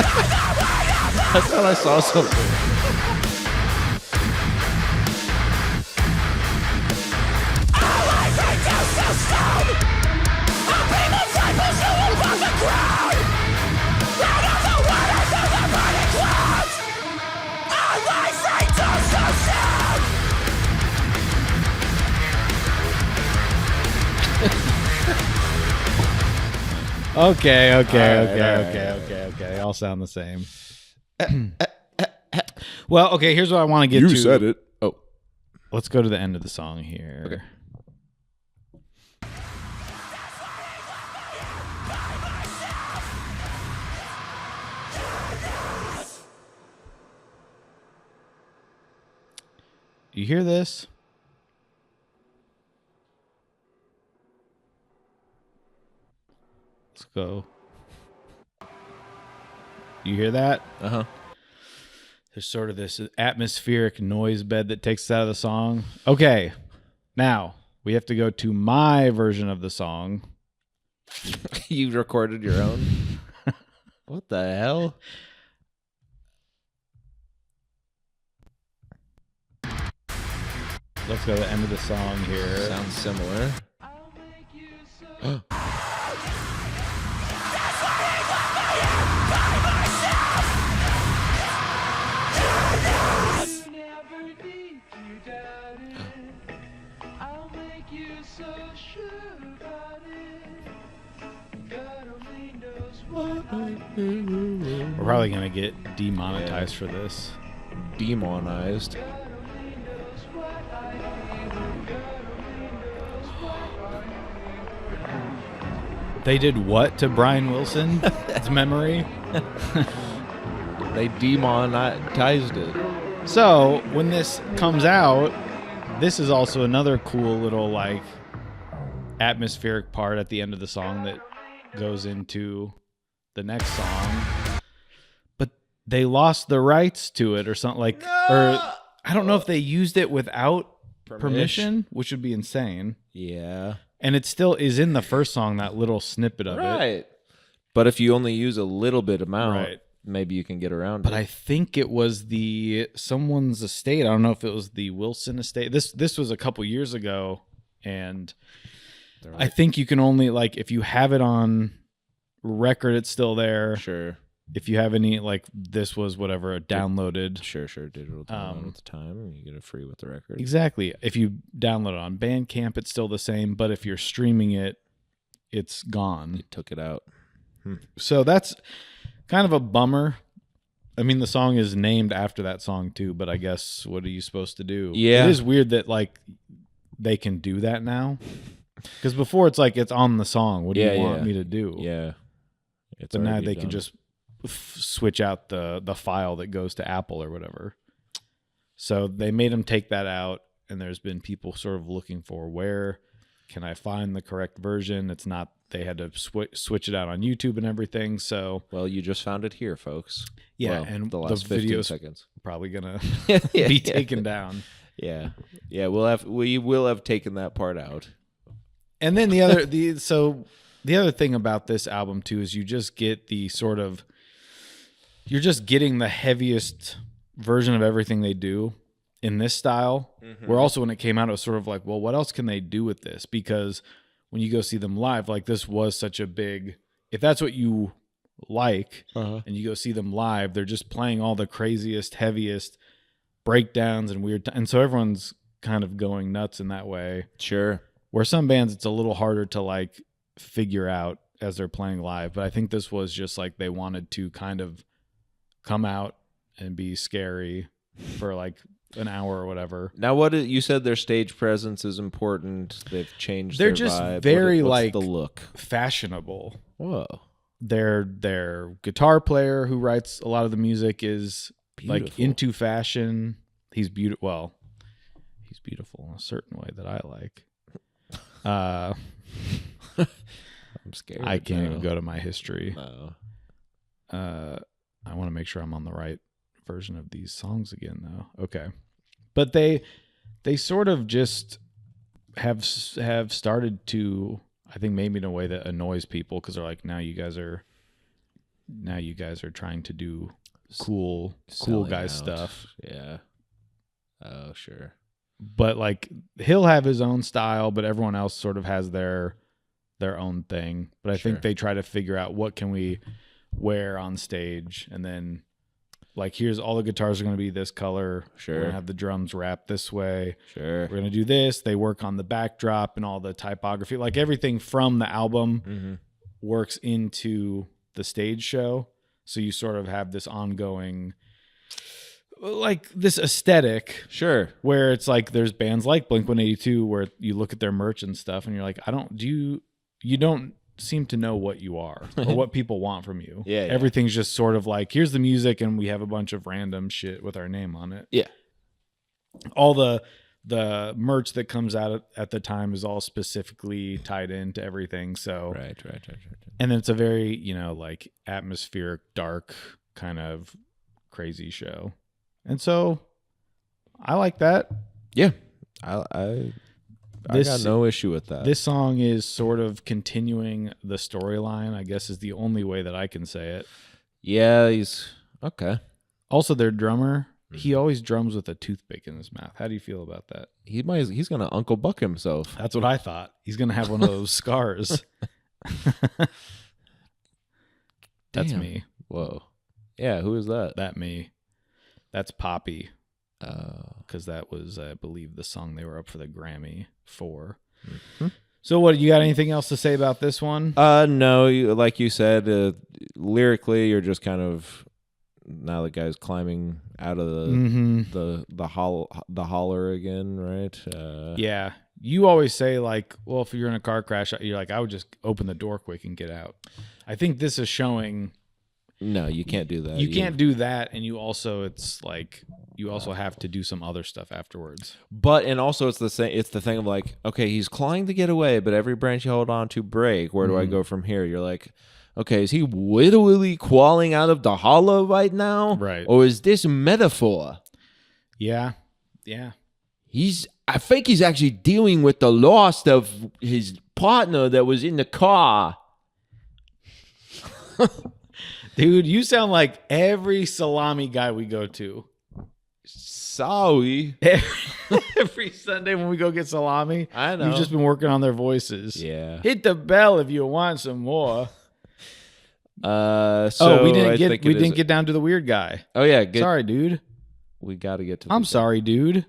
I thought I saw something. Okay. right. They all sound the same. Well, okay, here's what I want to get to. You said it. Oh. Let's go to the end of the song here. Okay. You hear this? Let's go. You hear that? Uh-huh. There's sort of this atmospheric noise bed that takes us out of the song. Okay. Now, we have to go to my version of the song. You recorded your own? What the hell? Let's go to the end of the song here. Sounds similar. We're probably going to get demonetized for this. Demonized. They did what to Brian Wilson's memory? They demonetized it. So, when this comes out, this is also another cool little, like, atmospheric part at the end of the song that goes into the next song. But they lost the rights to it or something, like, or I don't know if they used it without permission, which would be insane. Yeah. And it still is in the first song, that little snippet of it. Right. But if you only use a little bit amount, Right. maybe you can get around But it. I think it was someone's estate. I don't know if it was the Wilson estate. This was a couple years ago, and I think you can only, like, if you have it on record, it's still there. Sure. If you have any, like, this was whatever, downloaded. Sure. Digital download at the time, and you get it free with the record. Exactly. If you download it on Bandcamp, it's still the same. But if you're streaming it, it's gone. You took it out. So that's kind of a bummer. I mean, the song is named after that song too, but I guess what are you supposed to do? Yeah. It is weird that, like, they can do that now. Because before it's like it's on the song. What do you want me to do? Yeah. It's But now already they done. can just switch out the file that goes to Apple or whatever. So they made them take that out, and there's been people sort of looking for, where can I find the correct version? It's not, they had to switch it out on YouTube and everything. So Well, you just found it here, folks. yeah, Well, and the last 15 video's seconds. probably gonna Yeah. be taken down. Yeah. We will have taken that part out. And then the other thing about this album too is you just get you're just getting the heaviest version of everything they do in this style. Where also when it came out, it was sort of like, well, what else can they do with this? Because when you go see them live, like, this was such a big, if that's what you like, and you go see them live, they're just playing all the craziest, heaviest breakdowns and weird, and so everyone's kind of going nuts in that way. Sure. Where some bands, it's a little harder to, like, figure out as they're playing live. But I think this was just like they wanted to kind of come out and be scary for like an hour or whatever. Now, you said their stage presence is important. They've changed They're their just vibe. very, What's like, the look. fashionable. Whoa. Their guitar player who writes a lot of the music is like Beautiful. into fashion. He's beautiful. Well, he's beautiful in a certain way that I like. I'm scared. I can't now. even go to my history. No. I want to make sure I'm on the right version of these songs again, though. Okay, but they sort of just have started to, I think, maybe in a way that annoys people, because they're like, now you guys are now you guys are trying to do cool Selling guy out. stuff. Yeah. Oh, sure. But like he'll have his own style, but everyone else sort of has their own thing. But I Sure. think they try to figure out what can we wear on stage, and then like here's all the guitars are going to be this color. Sure. We're going to have the drums wrapped this way. Sure. We're going to do this. They work on the backdrop and all the typography. Like everything from the album Mm-hmm. works into the stage show. So you sort of have this ongoing, like this aesthetic Sure. where it's like there's bands like Blink-182 where you look at their merch and stuff and you're like, you don't seem to know what you are or what people want from you. Yeah. Everything's just sort of like, here's the music and we have a bunch of random shit with our name on it. Yeah. All the merch that comes out at the time is all specifically tied into everything. So, Right. and then it's a very, like atmospheric, dark kind of crazy show. And so I like that. Yeah. I got no issue with that. This song is sort of continuing the storyline, I guess is the only way that I can say it. Yeah, he's okay. Also, their drummer, he always drums with a toothpick in his mouth. How do you feel about that? He's gonna Uncle Buck himself. That's what I thought. He's going to have one of those scars. That's Damn. me. Whoa. Yeah, who is that? That me. That's Poppy. Uh, Because that was, I believe, the song they were up for the Grammy for. Mm-hmm. So what, you got anything else to say about this one? no, like you said, lyrically, you're just kind of now the guy's climbing out of the holler again, right? Yeah. You always say like, well, if you're in a car crash, you're like, I would just open the door quick and get out. I think this is showing No, you can't do that. you can't do that, and you also have to do some other stuff afterwards. But and also it's the same. It's the thing of like, okay, he's clawing to get away, but every branch you hold on to break. Where do I go from here? You're like, okay, is he literally crawling out of the hollow right now? Right. Or is this metaphor? Yeah. I think he's actually dealing with the loss of his partner that was in the car. Dude, you sound like every salami guy we go to. Sorry. Every Sunday when we go get salami, I know. you've just been working on their voices. Yeah. Hit the bell if you want some more. So we I didn't think get get down to the weird guy. Oh yeah. Sorry, dude. We got to get to. I'm sorry, dude.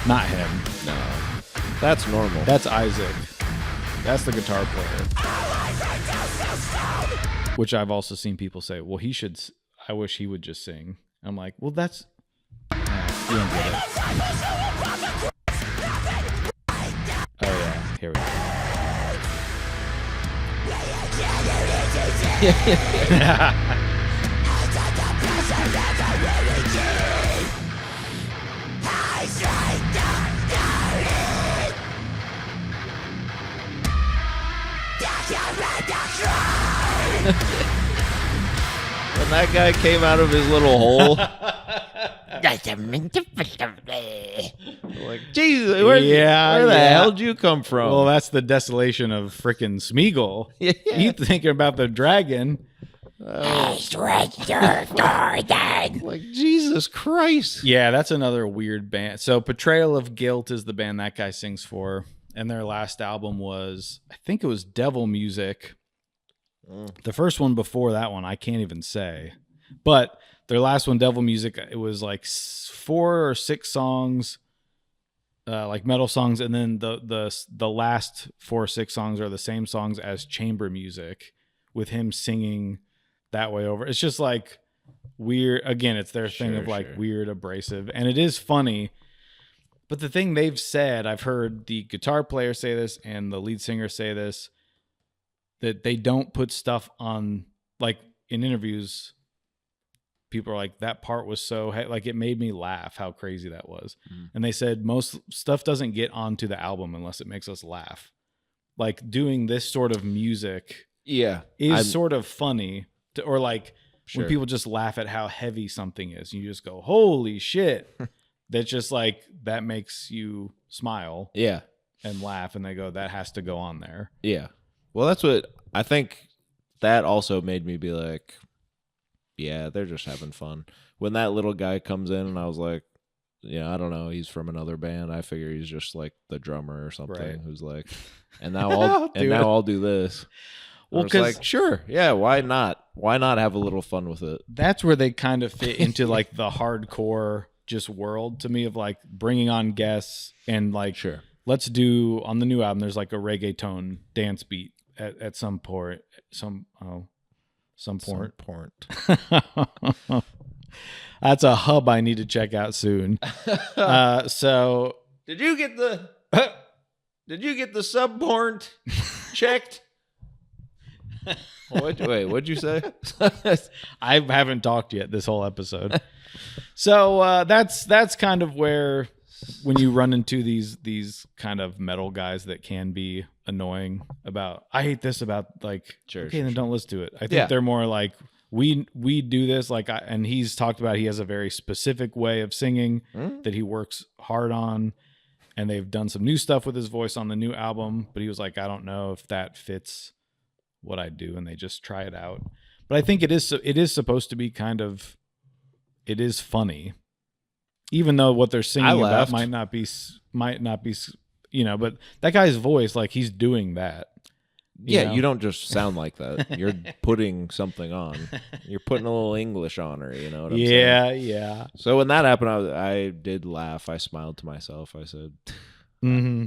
Not him. No, that's normal. That's Isaac. That's the guitar player. Which I've also seen people say, well, I wish he would just sing. I'm like, well, that's... you don't get it. Oh, yeah. Here we go. When that guy came out of his little hole, like, Jesus, where the hell did you come from? Well, that's the desolation of frickin' Smeagol. Yeah. He's thinking about the dragon. Like, Jesus Christ. Yeah, that's another weird band. So Betrayal of Guilt is the band that guy sings for. And their last album was, I think it was Devil Music. The first one before that one, I can't even say. But their last one, Devil Music, it was like 4 or 6 songs, like metal songs. And then the last 4 or 6 songs are the same songs as chamber music with him singing that way over. It's just like weird. Again, it's their thing of like weird, abrasive. And it is funny. But the thing they've said, I've heard the guitar player say this and the lead singer say this, that they don't put stuff on, like in interviews, people are like, that part was so, like it made me laugh how crazy that was. And they said most stuff doesn't get onto the album unless it makes us laugh. Like doing this sort of music is sort of funny or like when people just laugh at how heavy something is. You just go, holy shit. That's just like, that makes you smile Yeah. and laugh, and they go, that has to go on there. Yeah. Well, that's what I think. That also made me be like, yeah, they're just having fun. When that little guy comes in, and I was like, yeah, I don't know, he's from another band. I figure he's just like the drummer or something, Right. who's like, and now I'll do this. Well, Well, it's 'cause- like, sure, yeah, why not? Why not have a little fun with it? That's where they kind of fit into like the hardcore just world to me of like bringing on guests and like, Sure. let's do on the new album. There's like a reggaeton dance beat at some point. Some point. That's a hub I need to check out soon. So Did you get the sub port checked? What'd you say? I haven't talked yet this whole episode. So that's kind of where when you run into these kind of metal guys that can be annoying about, I hate this about like, Sure, okay, sure, then don't listen to it. I think Yeah. they're more like we do this like, and he's talked about he has a very specific way of singing that he works hard on, and they've done some new stuff with his voice on the new album, but he was like, I don't know if that fits what I do, and they just try it out. But I think it is supposed to be kind of, it is funny, even though what they're singing about laughed. might not be, but that guy's voice, like he's doing that. Yeah, you don't just sound like that. You're putting something on. You're putting a little English on her. You know what I'm saying? Yeah. So when that happened, I did laugh. I smiled to myself. I said, Mm-hmm.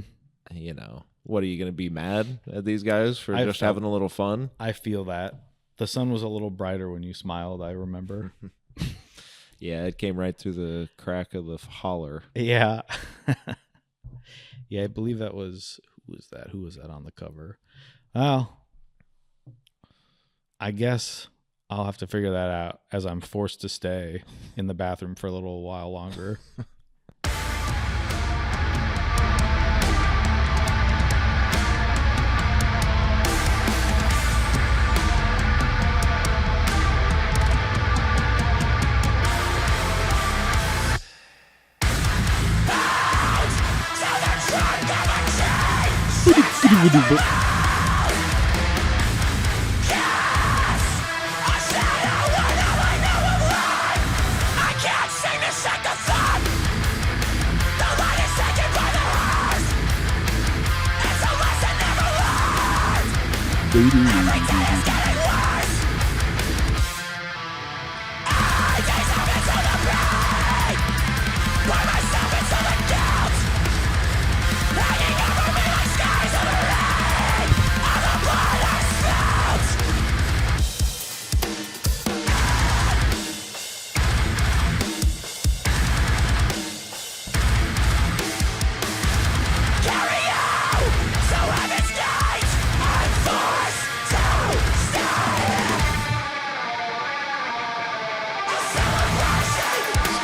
you know, what are you going to be mad at these guys for I just felt- having a little fun? I feel that the sun was a little brighter when you smiled. I remember. Yeah, it came right through the crack of the holler. Yeah. Yeah, I believe that was, who was that on the cover? Well, I guess I'll have to figure that out as I'm forced to stay in the bathroom for a little while longer.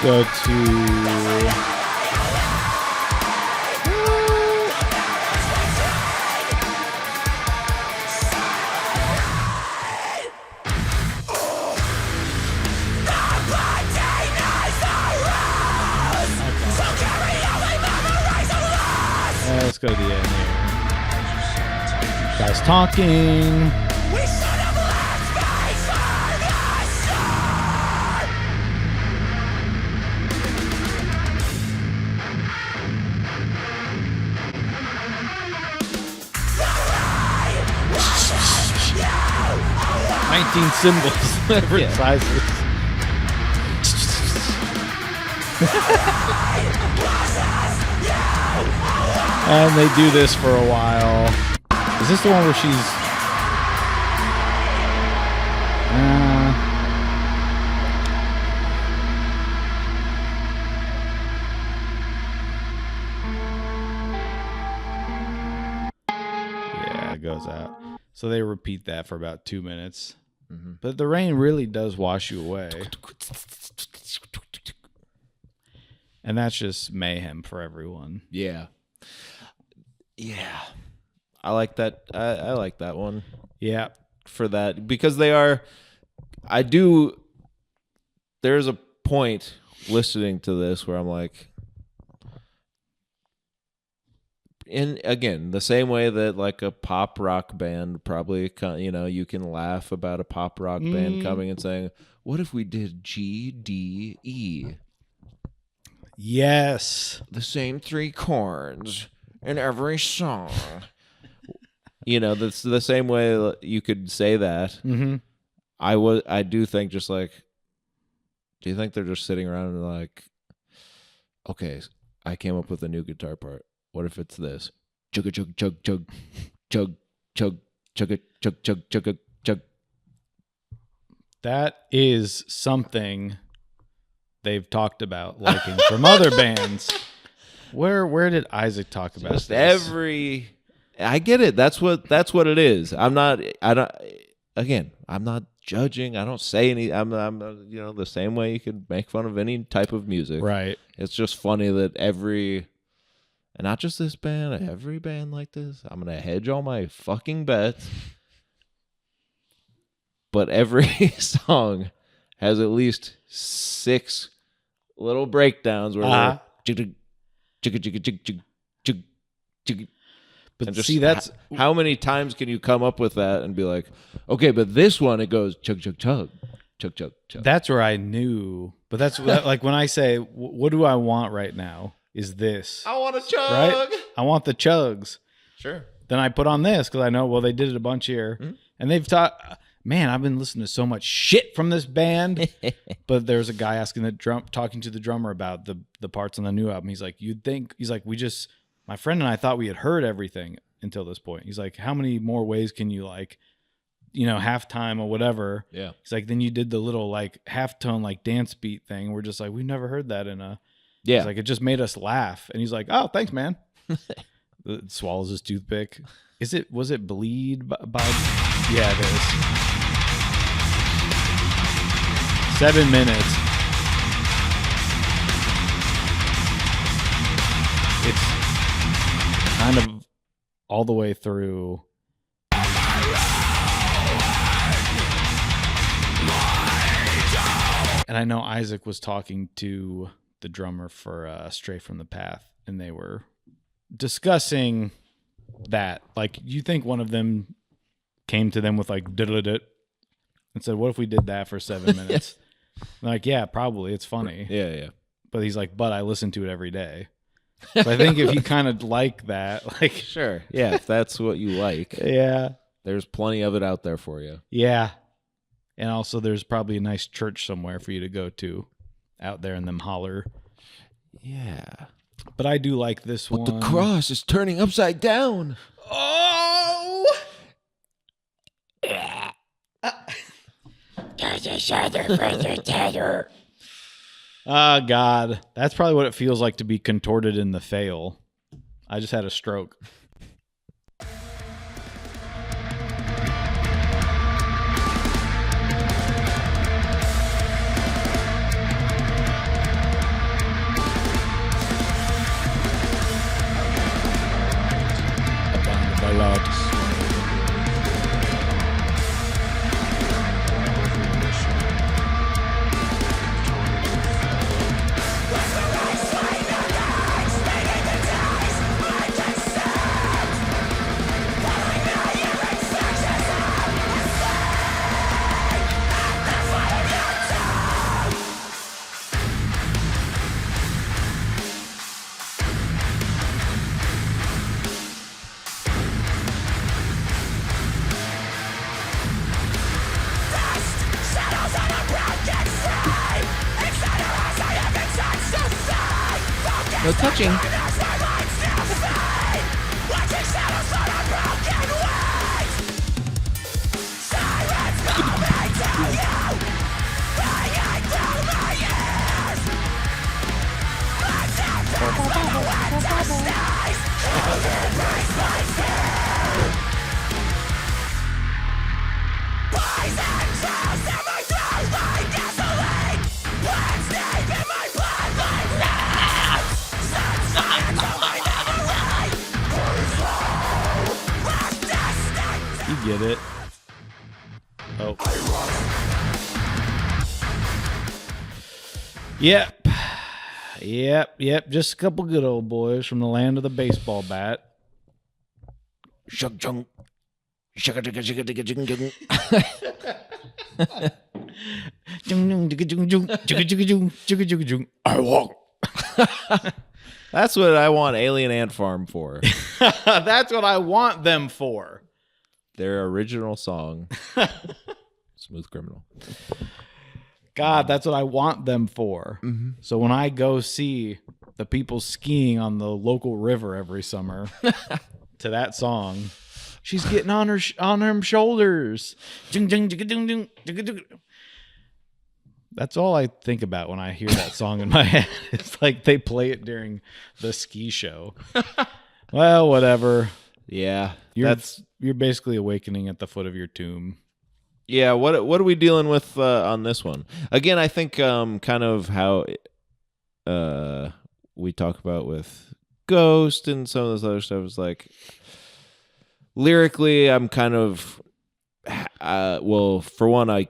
Go to let's go to the end here. Guys talking. We should have left space for the storm. Nineteen symbols, different sizes. And they do this for a while. Is this the one where she's? Yeah, it goes out. So they repeat that for about 2 minutes. But the rain really does wash you away. And that's just mayhem for everyone. Yeah. Yeah. I like that. I like that one Yeah. for that because they are. I do. There's a point listening to this where I'm like, and again, the same way that like a pop rock band probably, you can laugh about a pop rock band coming and saying, "What if we did G, D, E? Yes. The same 3 chords in every song." That's the same way you could say that. Mm-hmm. I do think just like, do you think they're just sitting around and like, okay, I came up with a new guitar part. What if it's this? Chug chug chug chug chug chug chug chug chug chug chug. That is something they've talked about liking from other bands. Where did Isaac talk about Just this? I get it. That's what it is. I'm not judging. I don't say any. I'm the same way you could make fun of any type of music. Right. It's just funny that and not just this band, every band like this. I'm gonna hedge all my fucking bets. But every song has at least 6 little breakdowns where But just see, that's how many times can you come up with that and be like, okay, but this one it goes chug chug chug chug chug chug. that's where I knew. But that's like when I say, what do I want right now? Is this I want a chug. right? I want the chugs. Sure. Then I put on this because I know, well, they did it a bunch here. And they've taught, man, I've been listening to so much shit from this band. But there's a guy talking to the drummer about the parts on the new album. He's like, my friend and I thought we had heard everything until this point. He's like, how many more ways can you halftime or whatever? Yeah. He's like, then you did the little like halftone, like dance beat thing. We're just like, we've never heard that in a, Yeah. He's like, it just made us laugh. And he's like, oh, thanks, man. Swallows his toothpick. Was it Bleed by yeah, it is. 7 minutes. It's kind of all the way through. And I know Isaac was talking to the drummer for Stray from the Path, and they were discussing that. Like, you think one of them came to them with like diddle-it and said, what if we did that for 7 minutes? Like, yeah, probably. It's funny. Yeah. But he's like, but I listen to it every day. So I think if you kind of like that, like, Sure. Yeah, if that's what you like. yeah. There's plenty of it out there for you. Yeah. And also there's probably a nice church somewhere for you to go to out there in them Holler. Yeah. But I do like this one. The cross is turning upside down. Oh! Oh, God. That's probably what it feels like to be contorted in the Faille. I just had a stroke. No touching. You get it. Oh. Yep. Just a couple good old boys from the land of the baseball bat. Shug jung. Shugga digga jigga digga jing jing. I walk. That's what I want Alien Ant Farm for. That's what I want them for. Their original song, Smooth Criminal. God, that's what I want them for. Mm-hmm. So when I go see the people skiing on the local river every summer to that song, she's getting on her shoulders. That's all I think about when I hear that song in my head. It's like they play it during the ski show. Well, whatever. Yeah, You're basically awakening at the foot of your tomb. Yeah, what are we dealing with on this one? Again, I think kind of how we talk about with Ghost and some of this other stuff is like lyrically, I'm kind of well, for one,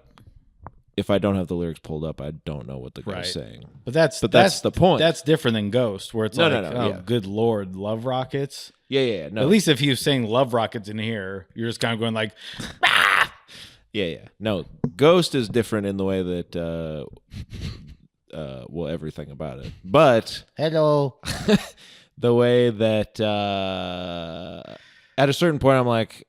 if I don't have the lyrics pulled up, I don't know what the guy's saying. But that's the point. That's different than Ghost, where it's No, good Lord, love rockets. Yeah. No. At least if he was saying love rockets in here, you're just kind of going like, Yeah. No, Ghost is different in the way that, well, everything about it. But Hello. the way that at a certain point, I'm like,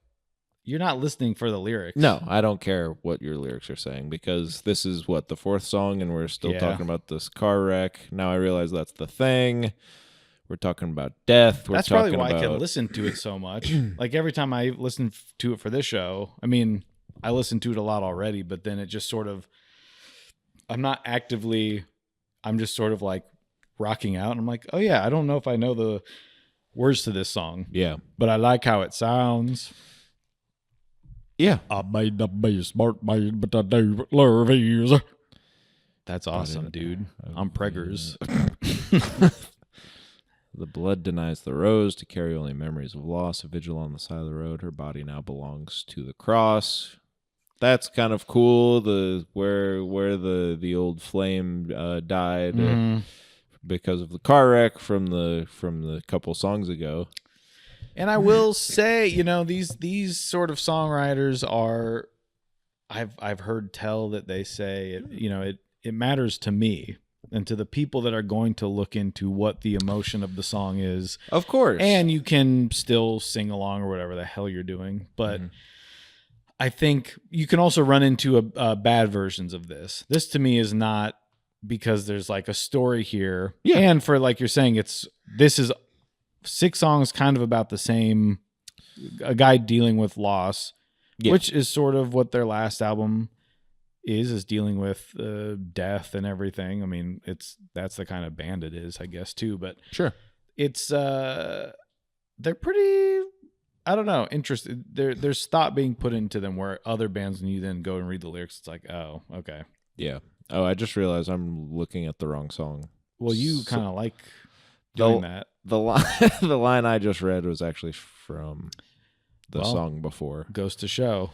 you're not listening for the lyrics. no, I don't care what your lyrics are saying because this is what the fourth song, and we're still talking about this car wreck. Now I realize that's the thing. We're talking about death. That's probably why I can listen to it so much. Like every time I listen to it for this show, I mean, I listen to it a lot already, but then it just sort of, I'm just sort of like rocking out. And I'm like, oh yeah, I don't know if I know the words to this song. Yeah. But I like how it sounds. Yeah. I may not be a smart man, but I do love you. That's awesome, dude. I'm preggers. The blood denies the rose to carry only memories of loss. A vigil on the side of the road. Her body now belongs to the cross. That's kind of cool. Where the old flame died because of the car wreck from the couple songs ago. And I will say, these sort of songwriters are, I've heard tell that they say it matters to me and to the people that are going to look into what the emotion of the song is. Of course. And you can still sing along or whatever the hell you're doing. But I think you can also run into bad versions of this. This to me is not because there's like a story here. Yeah. And for like you're saying, this is 6 songs kind of about the same, a guy dealing with loss, which is sort of what their last album is dealing with death and everything. I mean, that's the kind of band it is, I guess, too. But sure, it's they're pretty, I don't know, interested. There's thought being put into them where other bands, when you then go and read the lyrics, it's like, oh, okay, yeah. Oh, I just realized I'm looking at the wrong song. Well, you kind of like doing that. The line I just read was actually from the song before. Goes to show.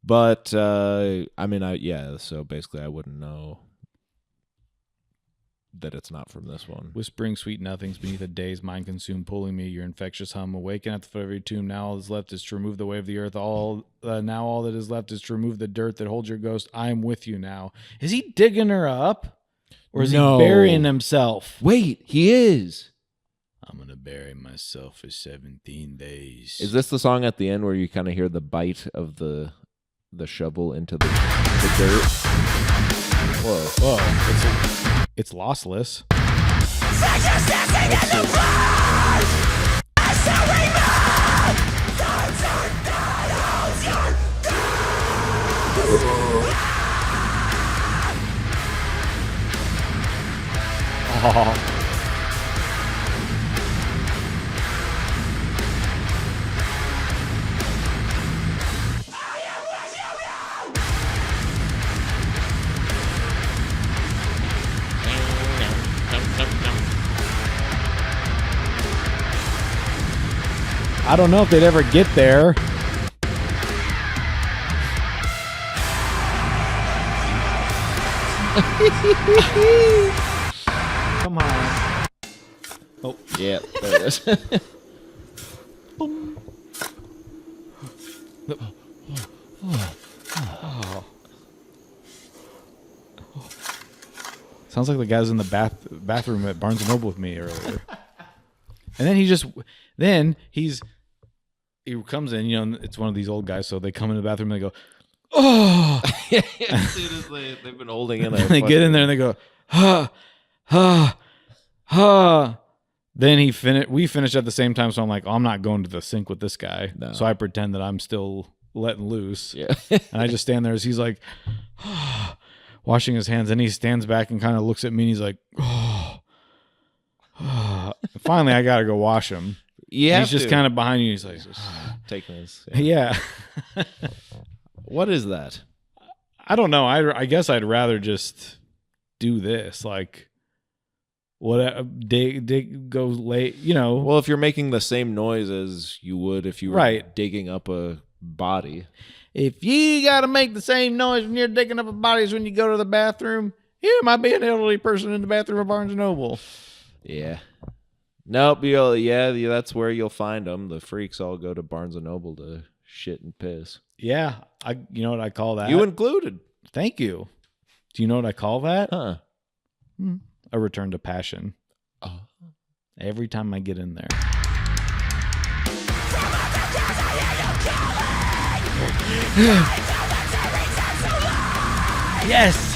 But so basically I wouldn't know that it's not from this one. Whispering sweet nothings beneath a day's mind consumed, pulling me, your infectious hum, awaken at the foot of your tomb. Now all that is left is to remove the way of the earth. Now all that is left is to remove the dirt that holds your ghost. I am with you now. Is he digging her up? Or is he burying himself? Wait, he is. I'm going to bury myself for 17 days. Is this the song at the end where you kind of hear the bite of the shovel into the dirt? Whoa. It's lossless. Oh. I don't know if they'd ever get there. Come on. Oh. Yeah, there it is. Sounds like the guy was in the bathroom at Barnes & Noble with me earlier. And then he comes in, you know, it's one of these old guys, so they come in the bathroom and they go, oh. As soon as they've been holding in And they get in there and they go, ha, ha, ha. Then we finished at the same time, so I'm like, oh, I'm not going to the sink with this guy. No. So I pretend that I'm still letting loose. Yeah. And I just stand there as he's like, washing his hands. And he stands back and kind of looks at me and he's like, oh. Finally, I got to go wash him. Yeah. He's just kind of behind you. He's like, taking this. yeah. What is that? I don't know. I guess I'd rather just do this. Like, dig, go late, you know. Well, if you're making the same noise as you would if you were digging up a body. If you got to make the same noise when you're digging up a body as when you go to the bathroom, you might be an elderly person in the bathroom of Barnes & Noble. Yeah. Nope. Yeah, that's where you'll find them. The freaks all go to Barnes & Noble to shit and piss. Yeah. You know what I call that? You included. Thank you. Do you know what I call that? Huh. A return to passion. Oh. Every time I get in there. Yes.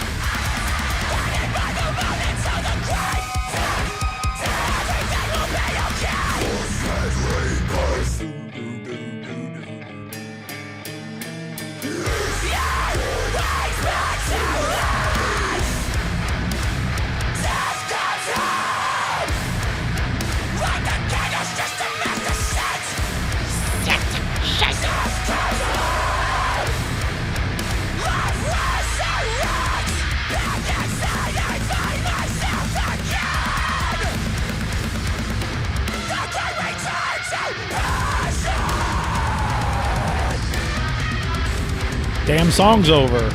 Damn song's over.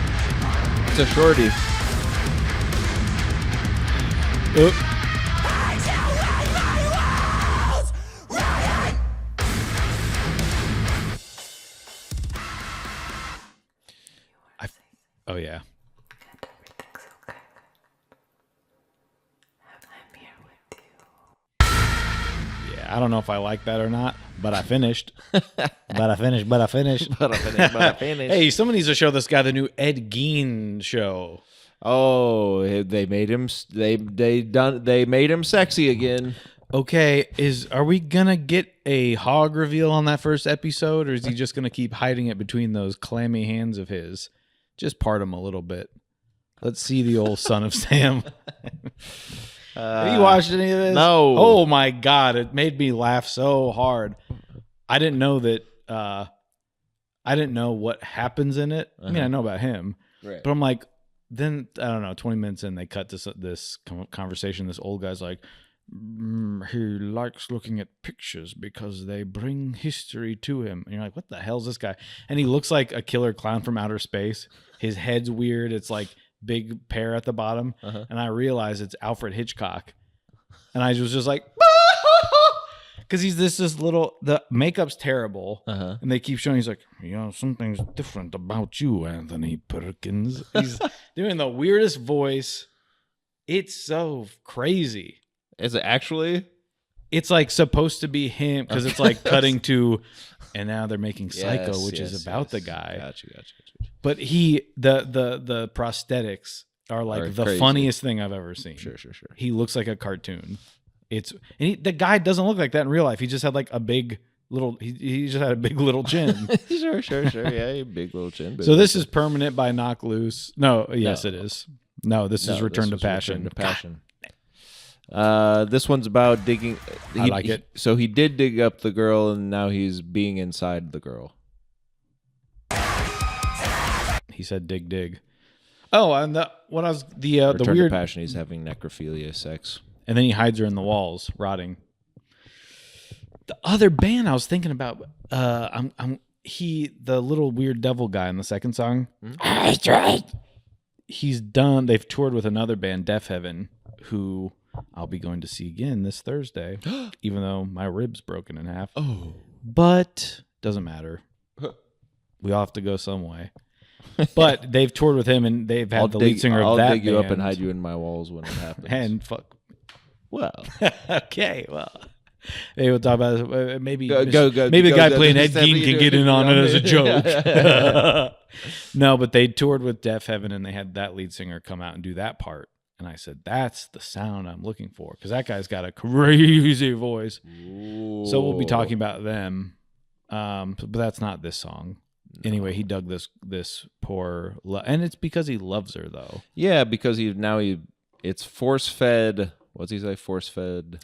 It's a shorty. Oop. Oh yeah. Yeah, I don't know if I like that or not, but I finished. But I finished. Hey, someone needs to show this guy the new Ed Gein show. Oh, they made him. They made him sexy again. Okay, are we gonna get a hog reveal on that first episode, or is he just gonna keep hiding it between those clammy hands of his? Just part him a little bit. Let's see the old son of Sam. Have you watched any of this? No. Oh my God, it made me laugh so hard. I didn't know that. I didn't know what happens in it. I mean, I know about him, Right. but I'm like, then I don't know. 20 minutes in, they cut to this conversation. This old guy's like, he likes looking at pictures because they bring history to him. And you're like, what the hell's this guy? And he looks like a killer clown from outer space. His head's weird. It's like big pear at the bottom. And I realize it's Alfred Hitchcock. And I was just like, because he's this little, the makeup's terrible. And they keep showing, he's like, you know, something's different about you, Anthony Perkins. He's doing the weirdest voice. It's so crazy. Is it actually? It's like supposed to be him because it's like cutting to, and now they're making Psycho, which is about the guy. Gotcha. But the prosthetics are like the crazy. Funniest thing I've ever seen. Sure. He looks like a cartoon. The guy doesn't look like that in real life. He just had like a big little. He just had a big little chin. Sure. Yeah, big little chin. So this is Permanent by Knock Loose. No, yes, it is. No, this is Return to Passion. This one's about digging. I like it. So he did dig up the girl, and now he's being inside the girl. He said, "Dig." Oh, and the Return weird to Passion. He's having necrophilia sex, and then he hides her in the walls, rotting. The other band I was thinking about, the little weird devil guy in the second song. That's right. He's done. They've toured with another band, Deaf Heaven, who I'll be going to see again this Thursday, even though my rib's broken in half. Oh, but doesn't matter. We all have to go some way. But they've toured with him, and they've had the lead singer of that I'll dig you up band. and hide you in my walls when it happens. And fuck. Well, Okay, well. They will talk about it. Maybe Go, maybe the guy go, playing go, Ed go, Gein go, can get go, in on go, it as a go. joke. No, but they toured with Deaf Heaven, and they had that lead singer come out and do that part. And I said, that's the sound I'm looking for, because that guy's got a crazy voice. So we'll be talking about them. But that's not this song. No. Anyway, he dug this poor, and it's because he loves her though. Yeah, because it's force fed. What's he say? Force fed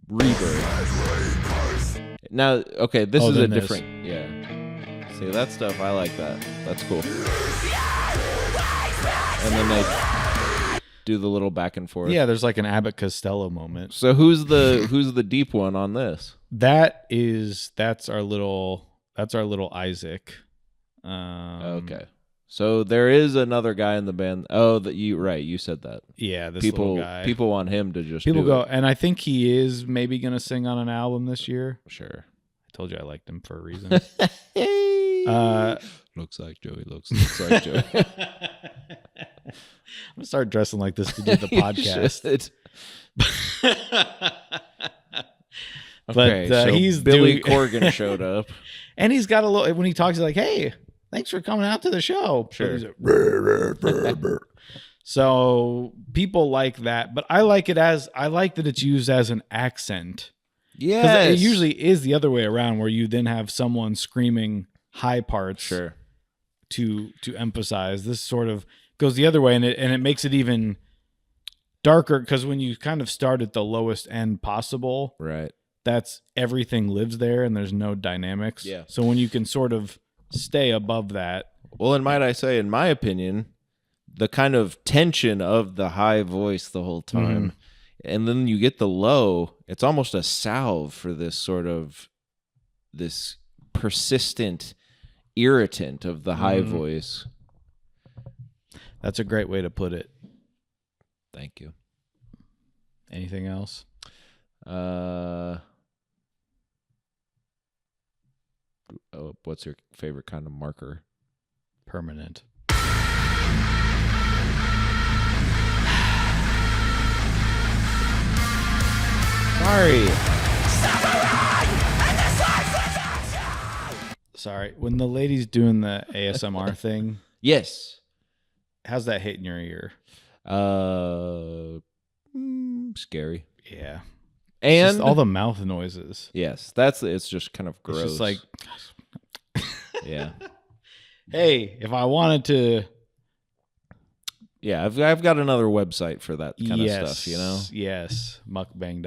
rebirth. Now, okay, this is a different. Yeah. See that stuff? I like that. That's cool. And then they do the little back and forth. Yeah, there's like an Abbott Costello moment. So who's the deep one on this? That's our little Isaac. Okay. So there is another guy in the band. Oh, you said that. Yeah, this little guy. People want him to just people do go, it. and I think he is maybe gonna sing on an album this year. Sure. I told you I liked him for a reason. Looks like Joey. Looks like Joey. I'm gonna start dressing like this to do the podcast. Okay, But so he's Billy Corgan showed up, and he's got a little. When he talks, he's like, "Hey, thanks for coming out to the show." Sure. So people like that, but I like that it's used as an accent. Yeah, it usually is the other way around, where you then have someone screaming high parts. Sure. To emphasize. This sort of goes the other way, and it makes it even darker, because when you kind of start at the lowest end possible, right, that's everything lives there and there's no dynamics. Yeah. So when you can sort of stay above that. Well, and might I say, in my opinion, the kind of tension of the high voice the whole time, and then you get the low, it's almost a salve for this persistent irritant of the high voice. That's a great way to put it. Thank you. Anything else? What's your favorite kind of marker? Permanent. Sorry. When the lady's doing the ASMR thing, Yes. how's that hitting your ear? Scary. Yeah. And Just all the mouth noises. yes, it's just kind of gross. It's just like, yeah. hey, if I wanted to. Yeah, I've got another website for that kind of stuff, you know? Yes. Mukbang.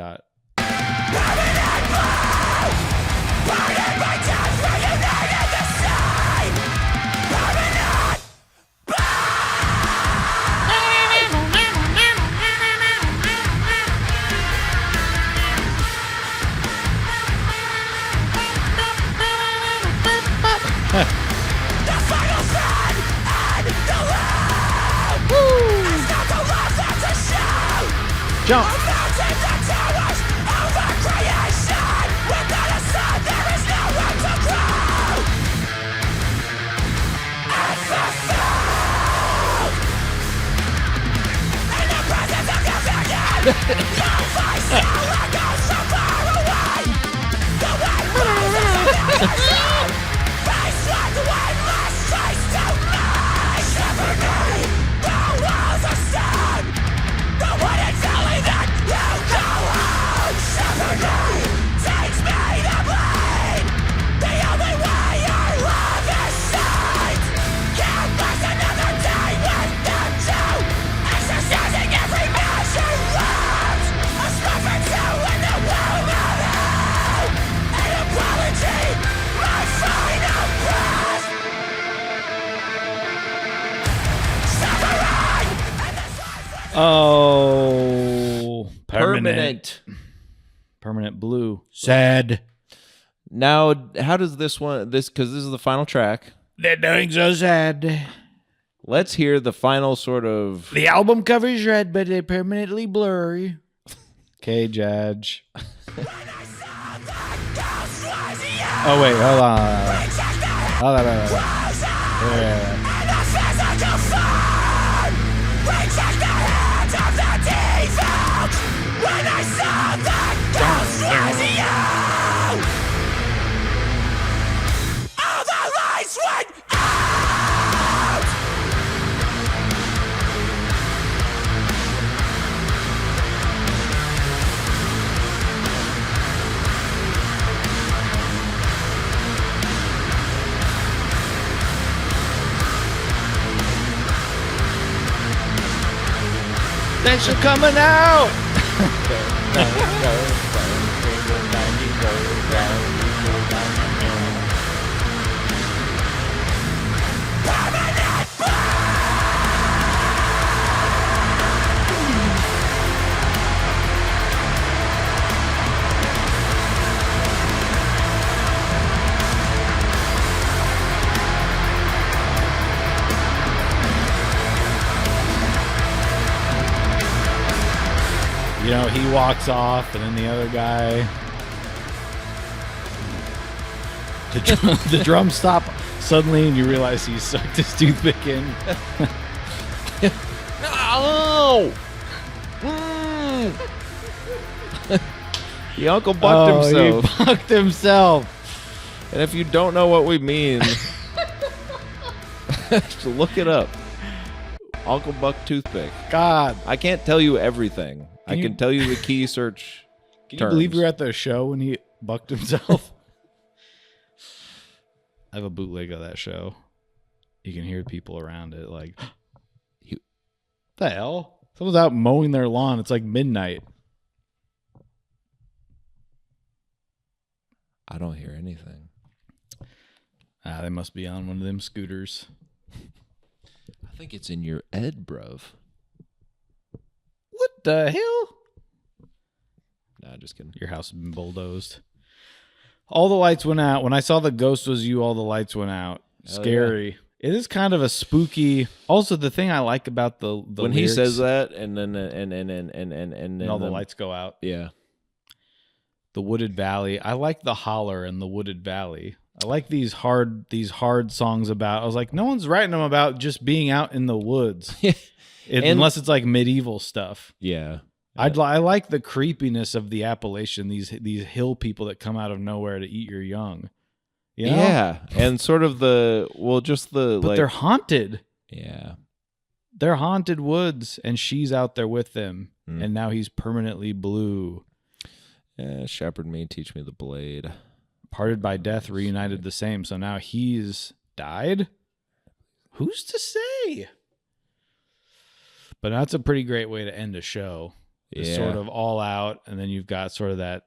Jump. Oh, permanent blue. Sad. Now, how does because this is the final track. They're doing so sad. Let's hear the final sort of. The album cover is red, but they're permanently blurry. Okay, Judge. Oh, wait, hold on. Thanks for coming out. You know, he walks off, and then the other guy. The drums stop suddenly, and you realize he sucked his toothpick in. Oh! He Uncle Bucked himself. He bucked himself. And if you don't know what we mean, look it up. Uncle Buck toothpick. God. I can't tell you everything. I can tell you the key search. Can you believe you were at the show when he bucked himself? I have a bootleg of that show. You can hear people around it like, the hell? Someone's out mowing their lawn. It's like midnight. I don't hear anything. They must be on one of them scooters. I think it's in your Ed, bruv. What the hell? Nah, just kidding. Your house has been bulldozed. All the lights went out. When I saw the ghost was you, all the lights went out. Scary. Yeah. It is kind of a spooky. Also, the thing I like about the when lyrics, he says that, and then all the lights go out. Yeah. The wooded valley. I like the holler and the wooded valley. I like these hard songs about. I was like, no one's writing them about just being out in the woods, unless it's like medieval stuff. Yeah. I like the creepiness of the Appalachian. These hill people that come out of nowhere to eat your young. You know? Yeah, and sort of but they're haunted. Yeah, they're haunted woods, and she's out there with them, and now he's permanently blue. Yeah, shepherd me, teach me the blade. Parted by death, reunited the same. So now he's died. Who's to say? But that's a pretty great way to end a show. It's sort of all out, and then you've got sort of that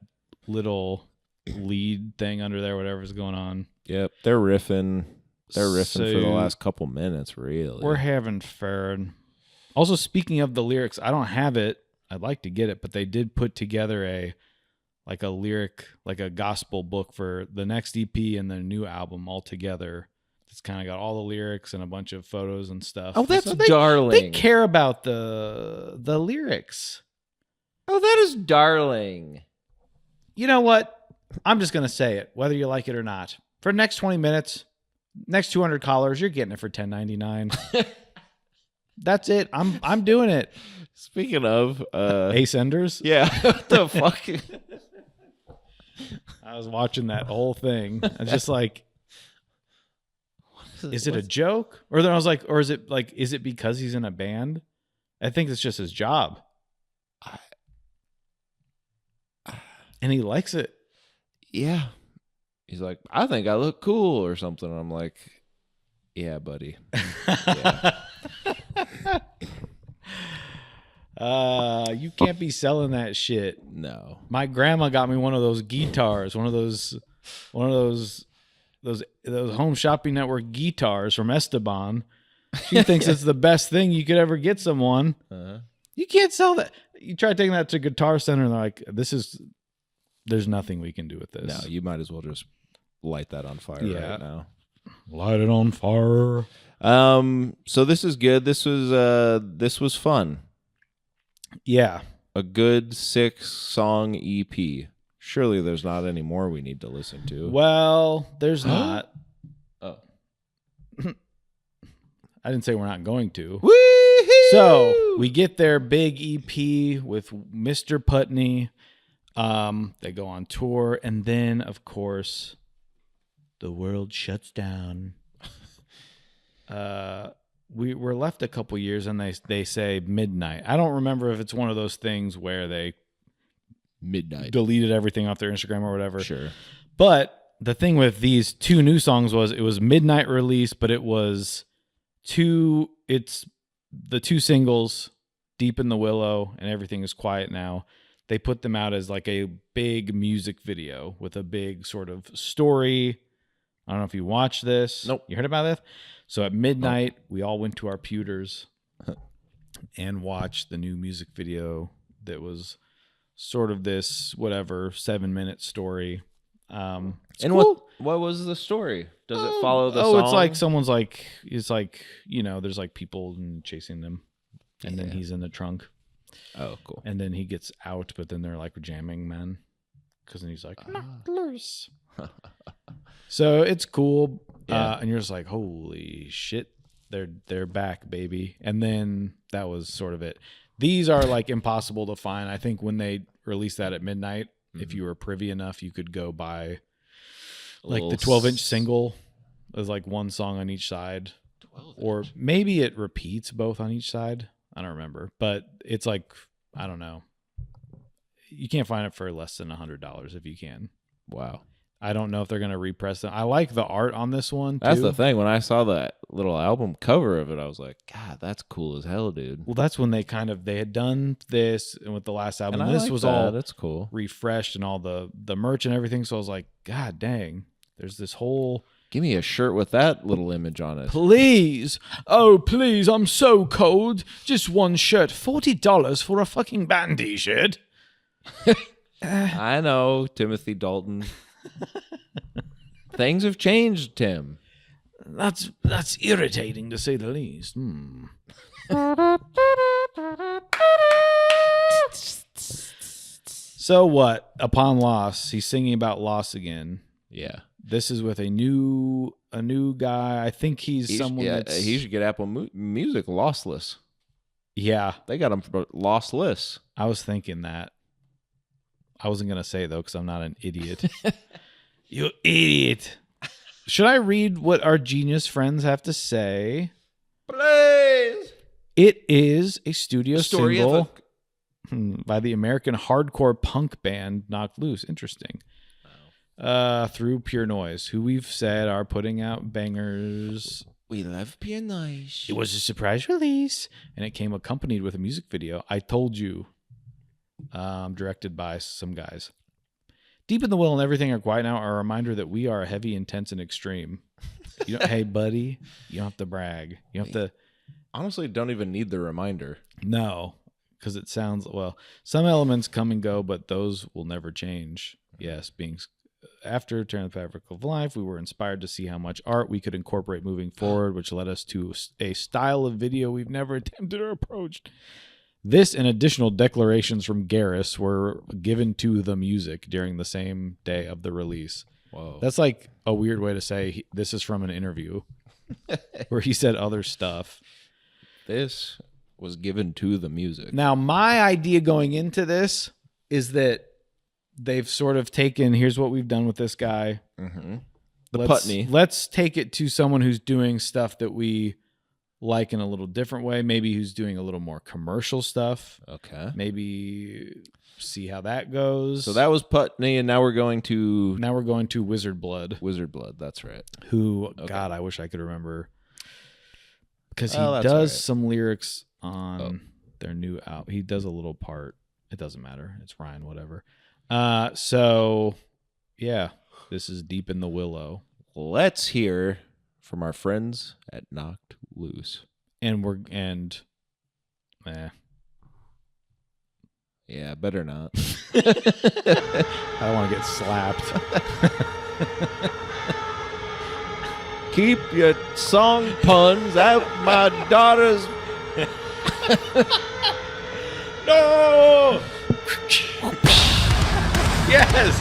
little lead thing under there, whatever's going on. Yep, they're riffing. They're riffing for the last couple minutes, really. We're having fun. Also, speaking of the lyrics, I don't have it. I'd like to get it, but they did put together a gospel book for the next EP and the new album all together. It's kind of got all the lyrics and a bunch of photos and stuff. Oh, that's darling. They care about the lyrics. Oh, that is darling. You know what? I'm just going to say it, whether you like it or not. For the next 20 minutes, next 200 callers, you're getting it for $10.99. That's it. I'm doing it. Speaking of Ace Enders? Yeah. What the fuck? I was watching that whole thing. I was just like, is it a joke? Or then I was like, or is it because he's in a band? I think it's just his job. And he likes it. Yeah. He's like, I think I look cool or something. I'm like, yeah, buddy. Yeah. You can't be selling that shit. No. My grandma got me one of those guitars, one of those Home Shopping Network guitars from Esteban. She thinks it's the best thing you could ever get someone. Uh-huh. You can't sell that. You try taking that to Guitar Center and they're like, there's nothing we can do with this. No, you might as well just light that on fire right now. Light it on fire. So this is good. This was fun. Yeah. A good 6-song EP. Surely there's not any more we need to listen to. Well, there's not. Oh. I didn't say we're not going to. Woo-hoo! So we get their big EP with Mr. Putney. They go on tour, and then of course the world shuts down. We were left a couple years, and they say midnight. I don't remember if it's one of those things where they Midnight deleted everything off their Instagram or whatever. Sure. But the thing with these two new songs was it was midnight release, but it was it's the two singles, Deep in the Willow and Everything is Quiet Now. They put them out as like a big music video with a big sort of story. I don't know if you watched this. Nope. You heard about this? So at midnight, we all went to our pewters and watched the new music video that was sort of this, 7-minute story. And cool. what was the story? Does it follow the song? Oh, it's like someone's like, it's like, there's like people chasing them. And then he's in the trunk. Oh, cool. And then he gets out, but then they're like jamming, man. Because then he's like, knocked loose. So it's cool. Yeah. And you're just like, holy shit, they're back, baby. And then that was sort of it. These are like impossible to find. I think when they released that at midnight, if you were privy enough, you could go buy like the 12-inch single. There's like one song on each side. Or maybe it repeats both on each side. I don't remember. But it's like, I don't know. You can't find it for less than $100 if you can. Wow. I don't know if they're going to repress them. I like the art on this one, too. That's the thing. When I saw that little album cover of it, I was like, God, that's cool as hell, dude. Well, that's when they had done this, and with the last album, And I this like was that. all That's cool. refreshed and all the merch and everything. So I was like, God dang, there's this whole... Give me a shirt with that little image on it. Please. Oh, please, I'm so cold. Just one shirt. $40 for a fucking band t-shirt. I know, Timothy Dalton. Things have changed, Tim. That's irritating, to say the least. So what? Upon loss, he's singing about loss again. Yeah. This is with a new guy. I think he's someone that's... He should get Apple Music lossless. Yeah. They got him for lossless. I was thinking that. I wasn't going to say, though, because I'm not an idiot. You idiot. Should I read what our genius friends have to say? Please. It is a studio Story single by the American hardcore punk band Knocked Loose. Interesting. Through Pure Noise, who we've said are putting out bangers. We love Pure Noise. It was a surprise release, and it came accompanied with a music video. I told you. Directed by some guys. Deep in the Will and Everything Are Quiet Now are a reminder that we are heavy, intense, and extreme. Hey, buddy, you don't have to brag. You don't have to. Honestly, don't even need the reminder. No, because it sounds, some elements come and go, but those will never change. Yes, after Turn the Fabric of Life, we were inspired to see how much art we could incorporate moving forward, which led us to a style of video we've never attempted or approached. This and additional declarations from Garrus were given to the music during the same day of the release. Whoa. That's like a weird way to say this is from an interview where he said other stuff. This was given to the music. Now, my idea going into this is that they've sort of taken, here's what we've done with this guy. Mm-hmm. Putney. Let's take it to someone who's doing stuff that we like in a little different way. Maybe who's doing a little more commercial stuff. Okay. Maybe see how that goes. So that was Putney, and now we're going to Wizard Blood. Wizard Blood, that's right. Who, God, I wish I could remember. Because he that's does right. some lyrics on their new album. He does a little part. It doesn't matter. It's Ryan, whatever. So, yeah, this is Deep in the Willow. Let's hear from our friends at Knocked Loose. Yeah, better not. I don't want to get slapped. Keep your song puns out my daughter's. No! Yes!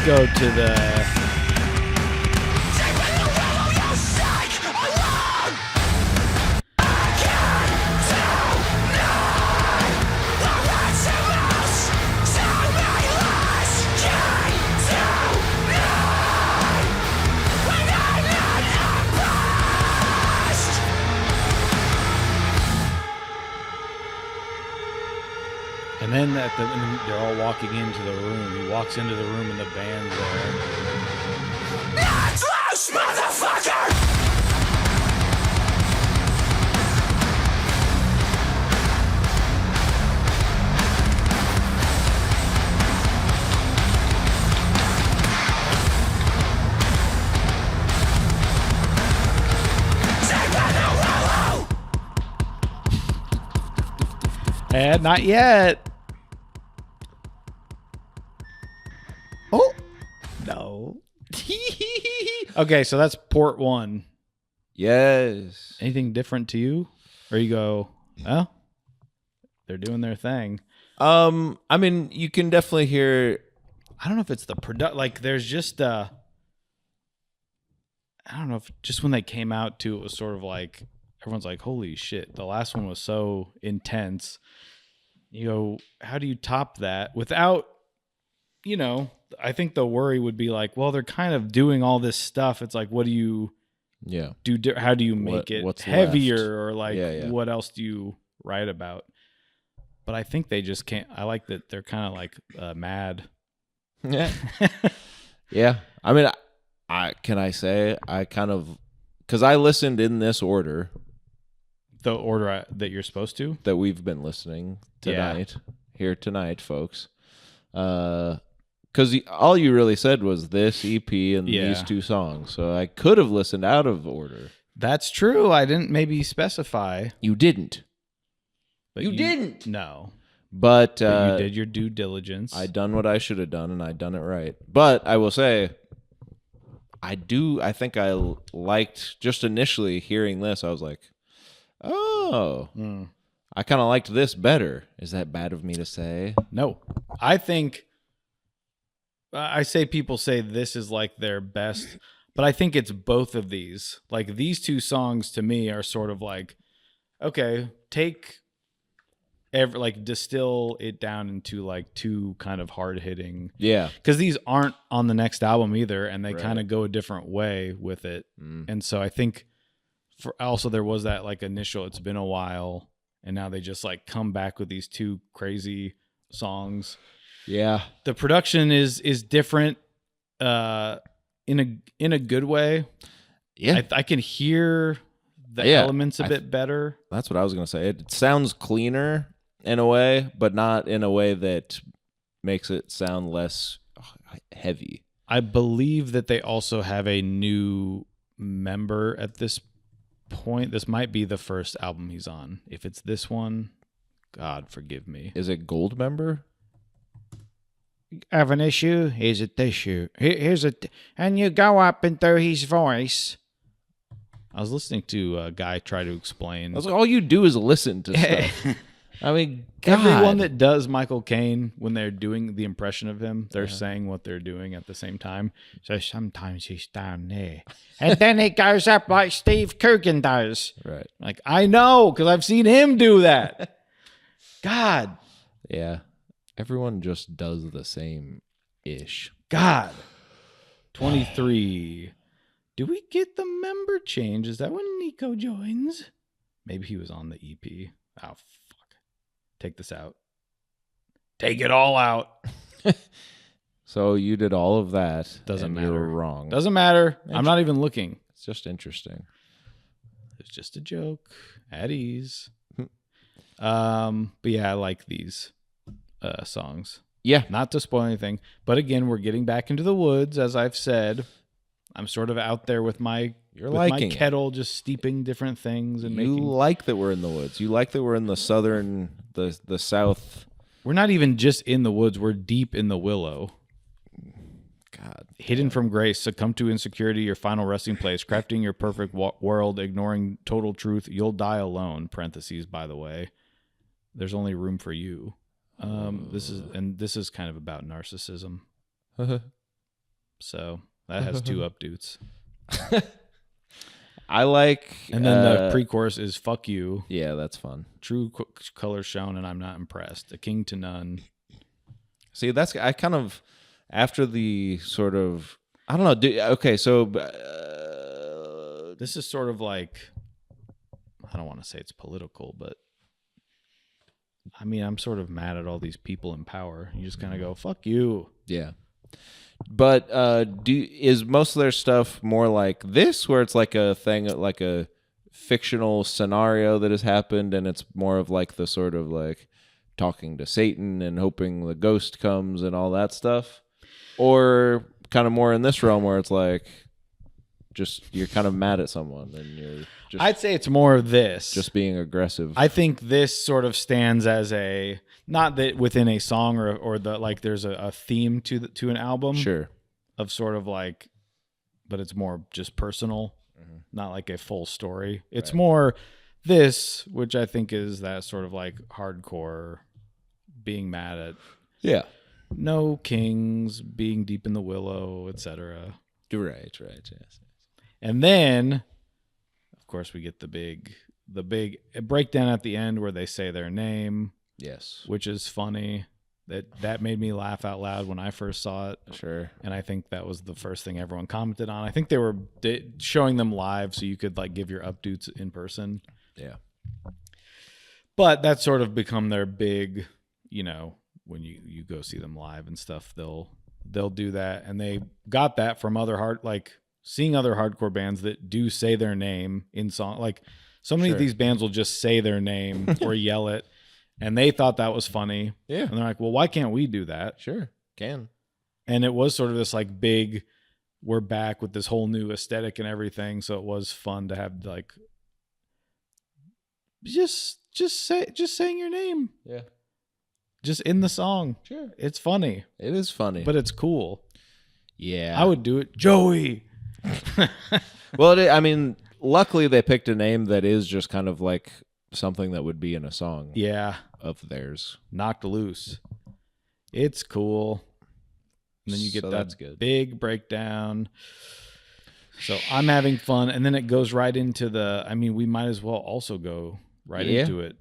Go to the and then they're all walking into the room. He walks into the room and the band's there. Not close, motherfucker! And not yet. Oh no. Okay, so that's port 1. Yes. Anything different to you? Or you go, oh, they're doing their thing. I mean, you can definitely hear. I don't know if it's the product. Like, there's just I don't know if just when they came out too, it was sort of like everyone's like, holy shit, the last one was so intense. You go, how do you top that without, I think the worry would be like, well, they're kind of doing all this stuff. It's like, what do you do? How do you make it what's heavier left? or like, Yeah. what else do you write about? But I think they just can't. I like that they're kind of like mad. Yeah. Yeah. I mean, I kind of, because I listened in this order. The order that you're supposed to? That we've been listening here tonight, folks. Because all you really said was this EP and these 2 songs. So I could have listened out of order. That's true. I didn't maybe specify. You didn't. But you didn't. No. But you did your due diligence. I done what I should have done, and I done it right. But I will say, I think I liked, just initially hearing this, I was like, oh, I kind of liked this better. Is that bad of me to say? No. I think, I say people say this is like their best, but I think it's both of these. Like, these 2 songs to me are sort of like, okay, distill it down into like 2 kind of hard hitting. Yeah. Because these aren't on the next album either, and they kind of go a different way with it. And so I think also there was that like initial, it's been a while, and now they just like come back with these 2 crazy songs. Yeah. The production is different in a good way. Yeah. I can hear the elements a bit better. That's what I was going to say. It sounds cleaner in a way, but not in a way that makes it sound less heavy. I believe that they also have a new member at this point. This might be the first album he's on. If it's this one, God forgive me. Is it Gold member? Have an issue? Here's a tissue. And you go up and do his voice. I was listening to a guy try to explain. I was like, all you do is listen to stuff. I mean, God. Everyone that does Michael Caine, when they're doing the impression of him, they're saying what they're doing at the same time. So sometimes he's down there. And then he goes up like Steve Coogan does. Right. Like, I know, because I've seen him do that. God. Yeah. Everyone just does the same ish. God. 23. Do we get the member change? Is that when Nico joins? Maybe he was on the EP. Oh, fuck. Take this out. Take it all out. So you did all of that. Doesn't and matter. You were wrong. Doesn't matter. I'm not even looking. It's just interesting. It's just a joke. At ease. But yeah, I like these songs. Yeah. Not to spoil anything. But again, we're getting back into the woods, as I've said. I'm sort of out there with my kettle, just steeping different things and You making. like that we're in the woods. You like that we're in the southern, the south. We're not even just in the woods. We're deep in the Willow. God. Hidden from grace, succumb to insecurity, your final resting place, crafting your perfect world, ignoring total truth. You'll die alone. Parentheses, by the way. There's only room for you. This is kind of about narcissism. So that has two updoots. I like. And then the pre-chorus is "fuck you." Yeah, that's fun. True colors shown, and I'm not impressed. A king to none. See, I kind of after the sort of I don't know. Okay, so This is sort of like, I don't want to say it's political, but I mean, I'm sort of mad at all these people in power. You just kind of go, "Fuck you." yeah. But is most of their stuff more like this, where it's like a thing, like a fictional scenario that has happened, and it's more of like the sort of like talking to Satan and hoping the ghost comes and all that stuff, or kind of more in this realm where it's like just you're kind of mad at someone and you're just I'd say it's more of this. just being aggressive. I think this sort of stands as a, not that within a song or the like there's a theme to an album. Sure. Of sort of like, but it's more just personal, not like a full story. It's more this, which I think is that sort of like hardcore being mad at no kings, being deep in the Willow, etc. Right, yes. And then, of course, we get the big breakdown at the end where they say their name. Yes. Which is funny. That made me laugh out loud when I first saw it. Sure. And I think that was the first thing everyone commented on. I think they were showing them live so you could like give your updates in person. Yeah. But that's sort of become their big, when you go see them live and stuff, they'll do that. And they got that from seeing other hardcore bands that do say their name in song. Like so many of these bands will just say their name or yell it. And they thought that was funny. Yeah. And they're like, well, why can't we do that? Sure. Can. And it was sort of this like big, we're back with this whole new aesthetic and everything. So it was fun to have like, just saying your name. Yeah. Just in the song. Sure. It's funny. It is funny. But it's cool. Yeah. I would do it. Joey. Well, luckily they picked a name that is just kind of like something that would be in a song of theirs. Knocked loose. It's cool. And then you get that's that good. big breakdown. So I'm having fun. And then it goes right into we might as well also go right into it.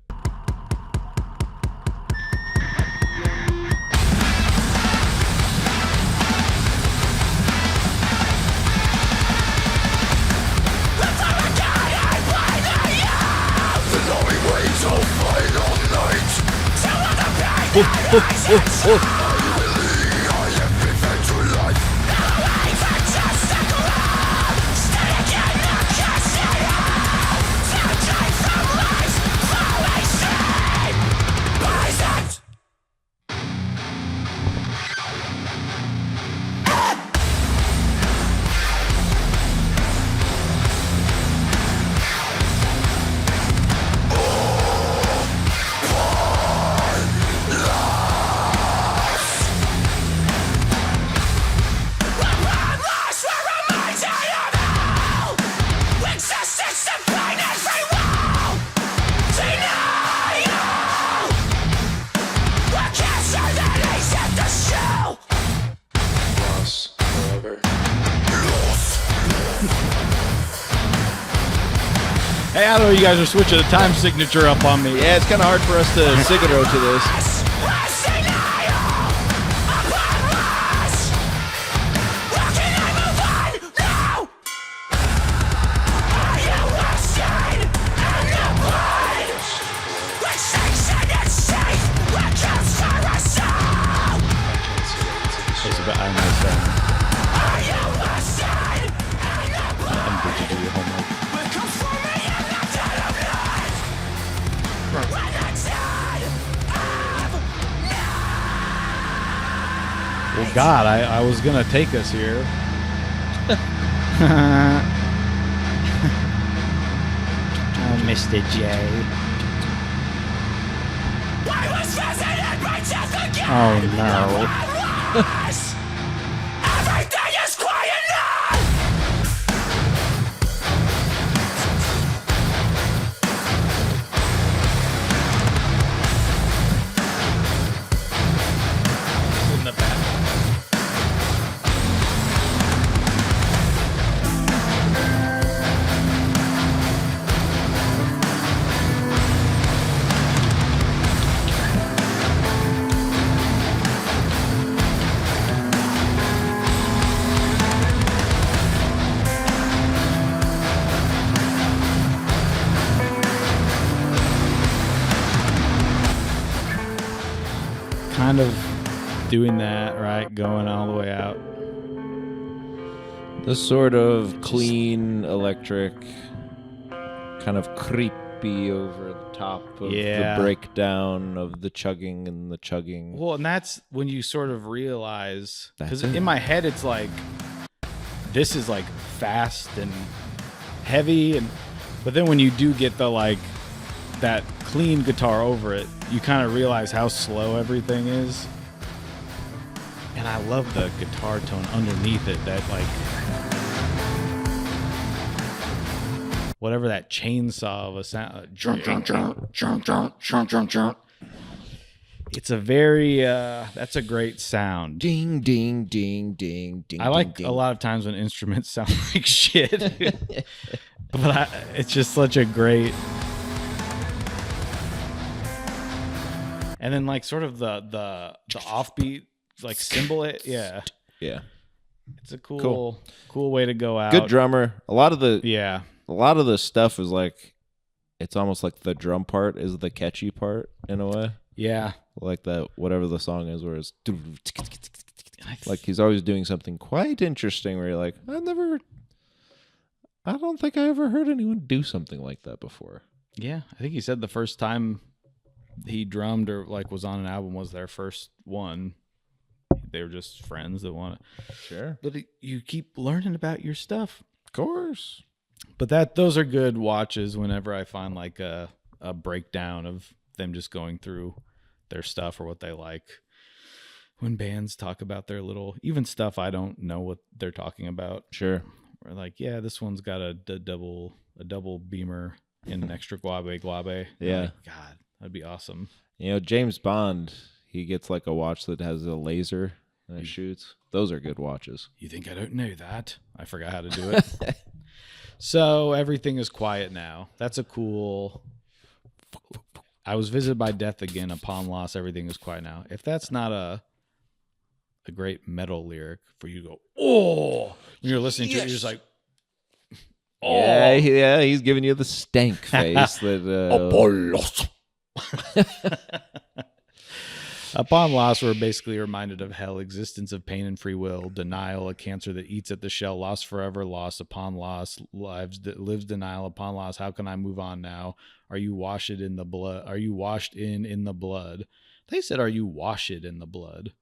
Hey, I know you guys are switching the time signature up on me. Yeah, it's kind of hard for us to Siguro to this. I missed that. Did you do your homework? Well, God, I was gonna take us here. Oh, Mr. J. Oh, no. Everything is quiet now! In the back. Kind of doing that, right? Going all the way out. The sort of clean electric, kind of creepy over the top of Yeah. the breakdown of the chugging and the chugging. Well, and that's when you sort of realize, because That's it. in my head it's like, this is like fast and heavy, but then when you do get the like that clean guitar over it, you kind of realize how slow everything is. And I love the guitar tone underneath it, that like whatever that chainsaw of a sound. It's a very that's a great sound. Ding, ding, ding, ding, ding. I like ding, a lot of times when instruments sound like shit. But it's just such a great. And then like sort of the offbeat like cymbal it, yeah. Yeah. It's a cool way to go out. Good drummer. A lot of the stuff is like, it's almost like the drum part is the catchy part in a way. Yeah. Like that, whatever the song is, where it's like he's always doing something quite interesting where you're like, I don't think I ever heard anyone do something like that before. Yeah, I think he said the first time he drummed or like was on an album was their first one. They were just friends that want it. Sure. But you keep learning about your stuff. Of course. But those are good watches whenever I find like a breakdown of them just going through their stuff or what they like. When bands talk about their little, even stuff I don't know what they're talking about. Sure. We're like, yeah, this one's got a double beamer and an extra guabe. Yeah. Like, God, that'd be awesome. You know, James Bond, he gets like a watch that has a laser and it shoots. Those are good watches. You think I don't know that? I forgot how to do it. So everything is quiet now. That's a cool. I was visited by death again upon loss. Everything is quiet now. If that's not a great metal lyric for you to go, oh, when you're listening to it, you're just like, oh, Yeah, he's giving you the stank face that Upon loss, we're basically reminded of hell, existence of pain and free will, denial, a cancer that eats at the shell, lost forever, loss upon loss, lives denial upon loss. How can I move on now? Are you washed in the blood? Are you washed in the blood? They said, "Are you washed in the blood?"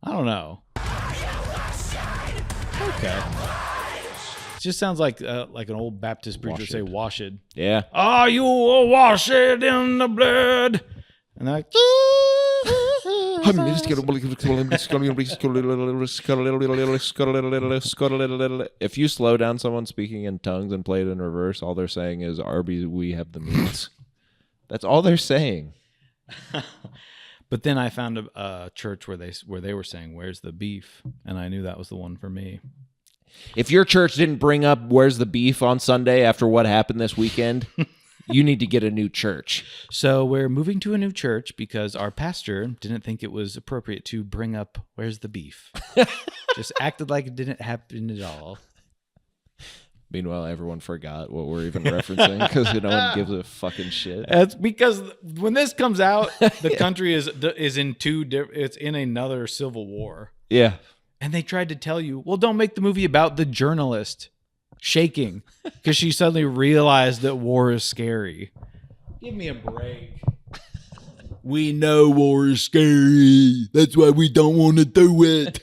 I don't know. Okay. It just sounds like an old Baptist preacher say, "Washed." Yeah. Are you washed in the blood? And they're like, if you slow down someone speaking in tongues and play it in reverse, all they're saying is, Arby's, we have the meats. That's all they're saying. But then I found a church where they were saying, "Where's the beef?" And I knew that was the one for me. If your church didn't bring up where's the beef on Sunday after what happened this weekend, You need to get a new church. So we're moving to a new church because our pastor didn't think it was appropriate to bring up where's the beef. Just acted like it didn't happen at all. Meanwhile, everyone forgot what we're even referencing because no one gives a fucking shit. It's because when this comes out, the country is in it's in another civil war. Yeah. And they tried to tell you, well, don't make the movie about the journalist shaking because she suddenly realized that war is scary. Give me a break. We know war is scary. That's why we don't want to do it.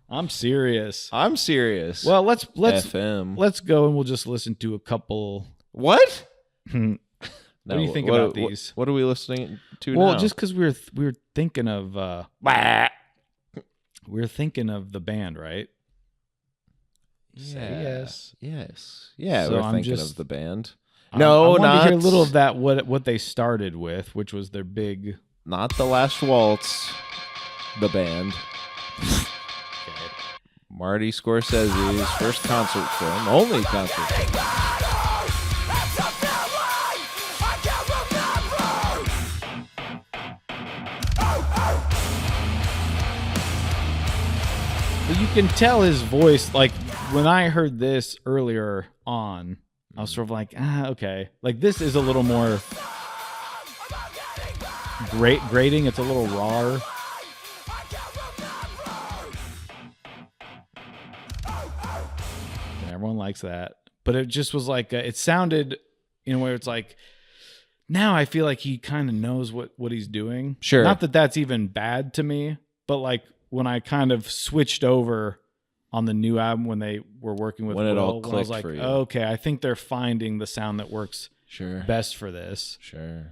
I'm serious. I'm serious. Well, let's FM. let's go and we'll just listen to a couple. What? What do you think about these? What are we listening to now? Well, just because we were thinking of the band, right? Say yes. Yes. Yeah, So we're I'm thinking just- of the band. I No, wanted not to hear a little of that. What they started with, which was their big. Not The Last Waltz. The band. Marty Scorsese's first concert film, only concert film. But you can tell his voice. Like when I heard this earlier on, I was sort of like, okay. Like this is a little more grating. It's a little raw. And everyone likes that. But it just was like, it sounded in a way it's like, now I feel like he kind of knows what he's doing. Sure. Not that that's even bad to me, but like when I kind of switched over on the new album when they were working with When it all Will, when I was clicked like, for you. okay, I think they're finding the sound that works Sure. best for this. Sure.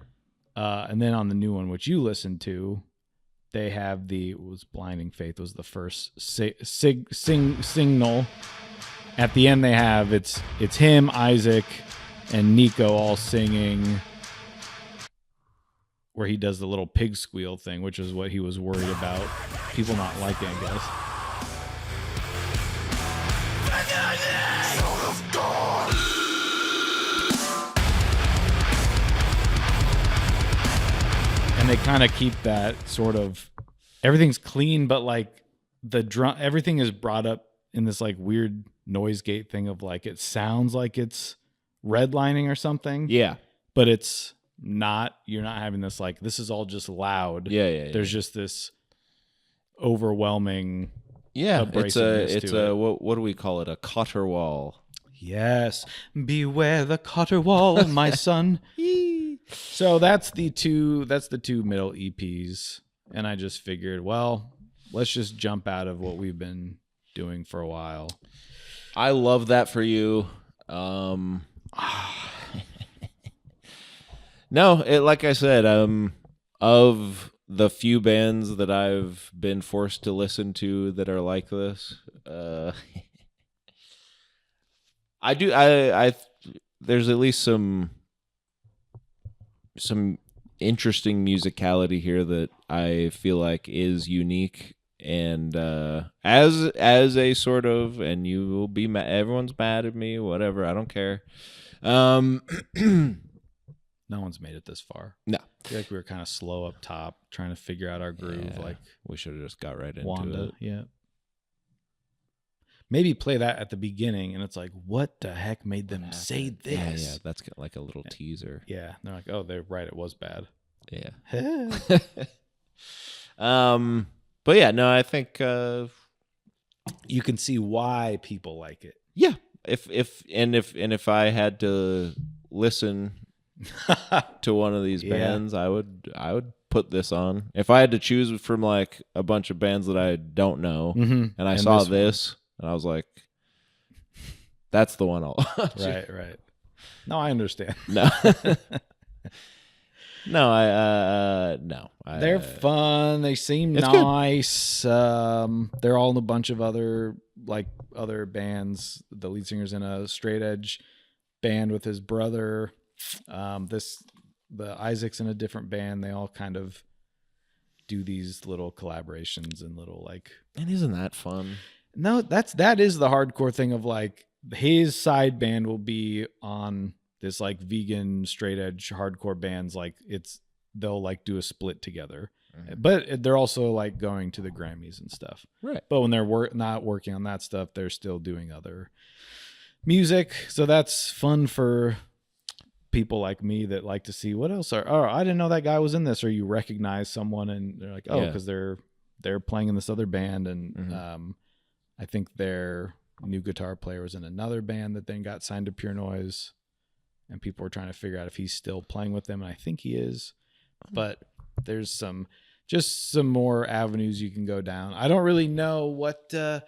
And then on the new one, which you listened to, they have it was Blinding Faith was the first signal. At the end, they have it's him, Isaac, and Nico all singing, where he does the little pig squeal thing, which is what he was worried about people not liking, I guess. And they kind of keep that sort of everything's clean, but like the drum, everything is brought up in this like weird noise gate thing of like it sounds like it's redlining or something. Yeah. But it's not. You're not having this like this is all just loud. Yeah. There's just this overwhelming. Yeah. It's abrasiveness to it. what do we call it? A Cotterwall. Yes, beware the Cotterwall, my son. So that's the two middle EPs, and I just figured, well, let's just jump out of what we've been doing for a while. I love that for you. No, like I said, of the few bands that I've been forced to listen to that are like this, I there's at least some interesting musicality here that I feel like is unique, and as a sort of, and you will be mad, everyone's mad at me, whatever, I don't care. No one's made it this far. No. I feel like we were kind of slow up top, trying to figure out our groove, Yeah, like we should have just got right into Wanda. it. Yeah. Maybe play that at the beginning, and it's like, what the heck made them say this? Yeah, that's like a little teaser. Yeah, they're like, oh, they're right. It was bad. Yeah. You But yeah, no, I think can see why people like it. yeah. If I had to listen to one of these Yeah. bands, I would put this on. If I had to choose from like a bunch of bands that I don't know, Mm-hmm. and I saw this, and I was like, that's the one I'll watch. Right. No, I understand. No. No, They're fun. They seem It's good. nice. They're all in a bunch of other bands. The lead singer's in a straight edge band with his brother. The Isaac's in a different band. They all kind of do these little collaborations and little like. And isn't that fun? No, that is the hardcore thing of like his side band will be on this like vegan straight edge hardcore bands, like they'll like do a split together. But they're also like going to the Grammys and stuff. Right. But when they're not working on that stuff, they're still doing other music. So that's fun for people like me that like to see what else I didn't know that guy was in this, or you recognize someone and they're like, because they're playing in this other band. And I think their new guitar player was in another band that then got signed to Pure Noise, and people were trying to figure out if he's still playing with them. And I think he is, but there's some more avenues you can go down. I don't really know what to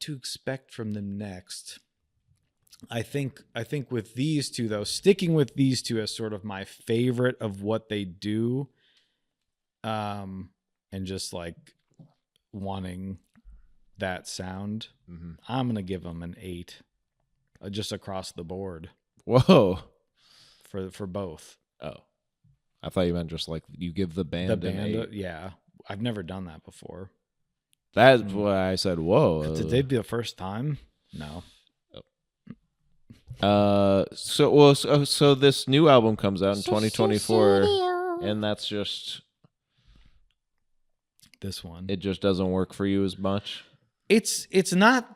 expect from them next. I think with these two though, sticking with these two as sort of my favorite of what they do, and just like wanting that sound, I'm gonna give them an 8, just across the board. Whoa. For both. Oh. I thought you meant just like you give the band an 8. Yeah. I've never done that before. That's why I said, whoa. Did they be the first time? No. So this new album comes out in 2024, and that's just this one. It just doesn't work for you as much. It's not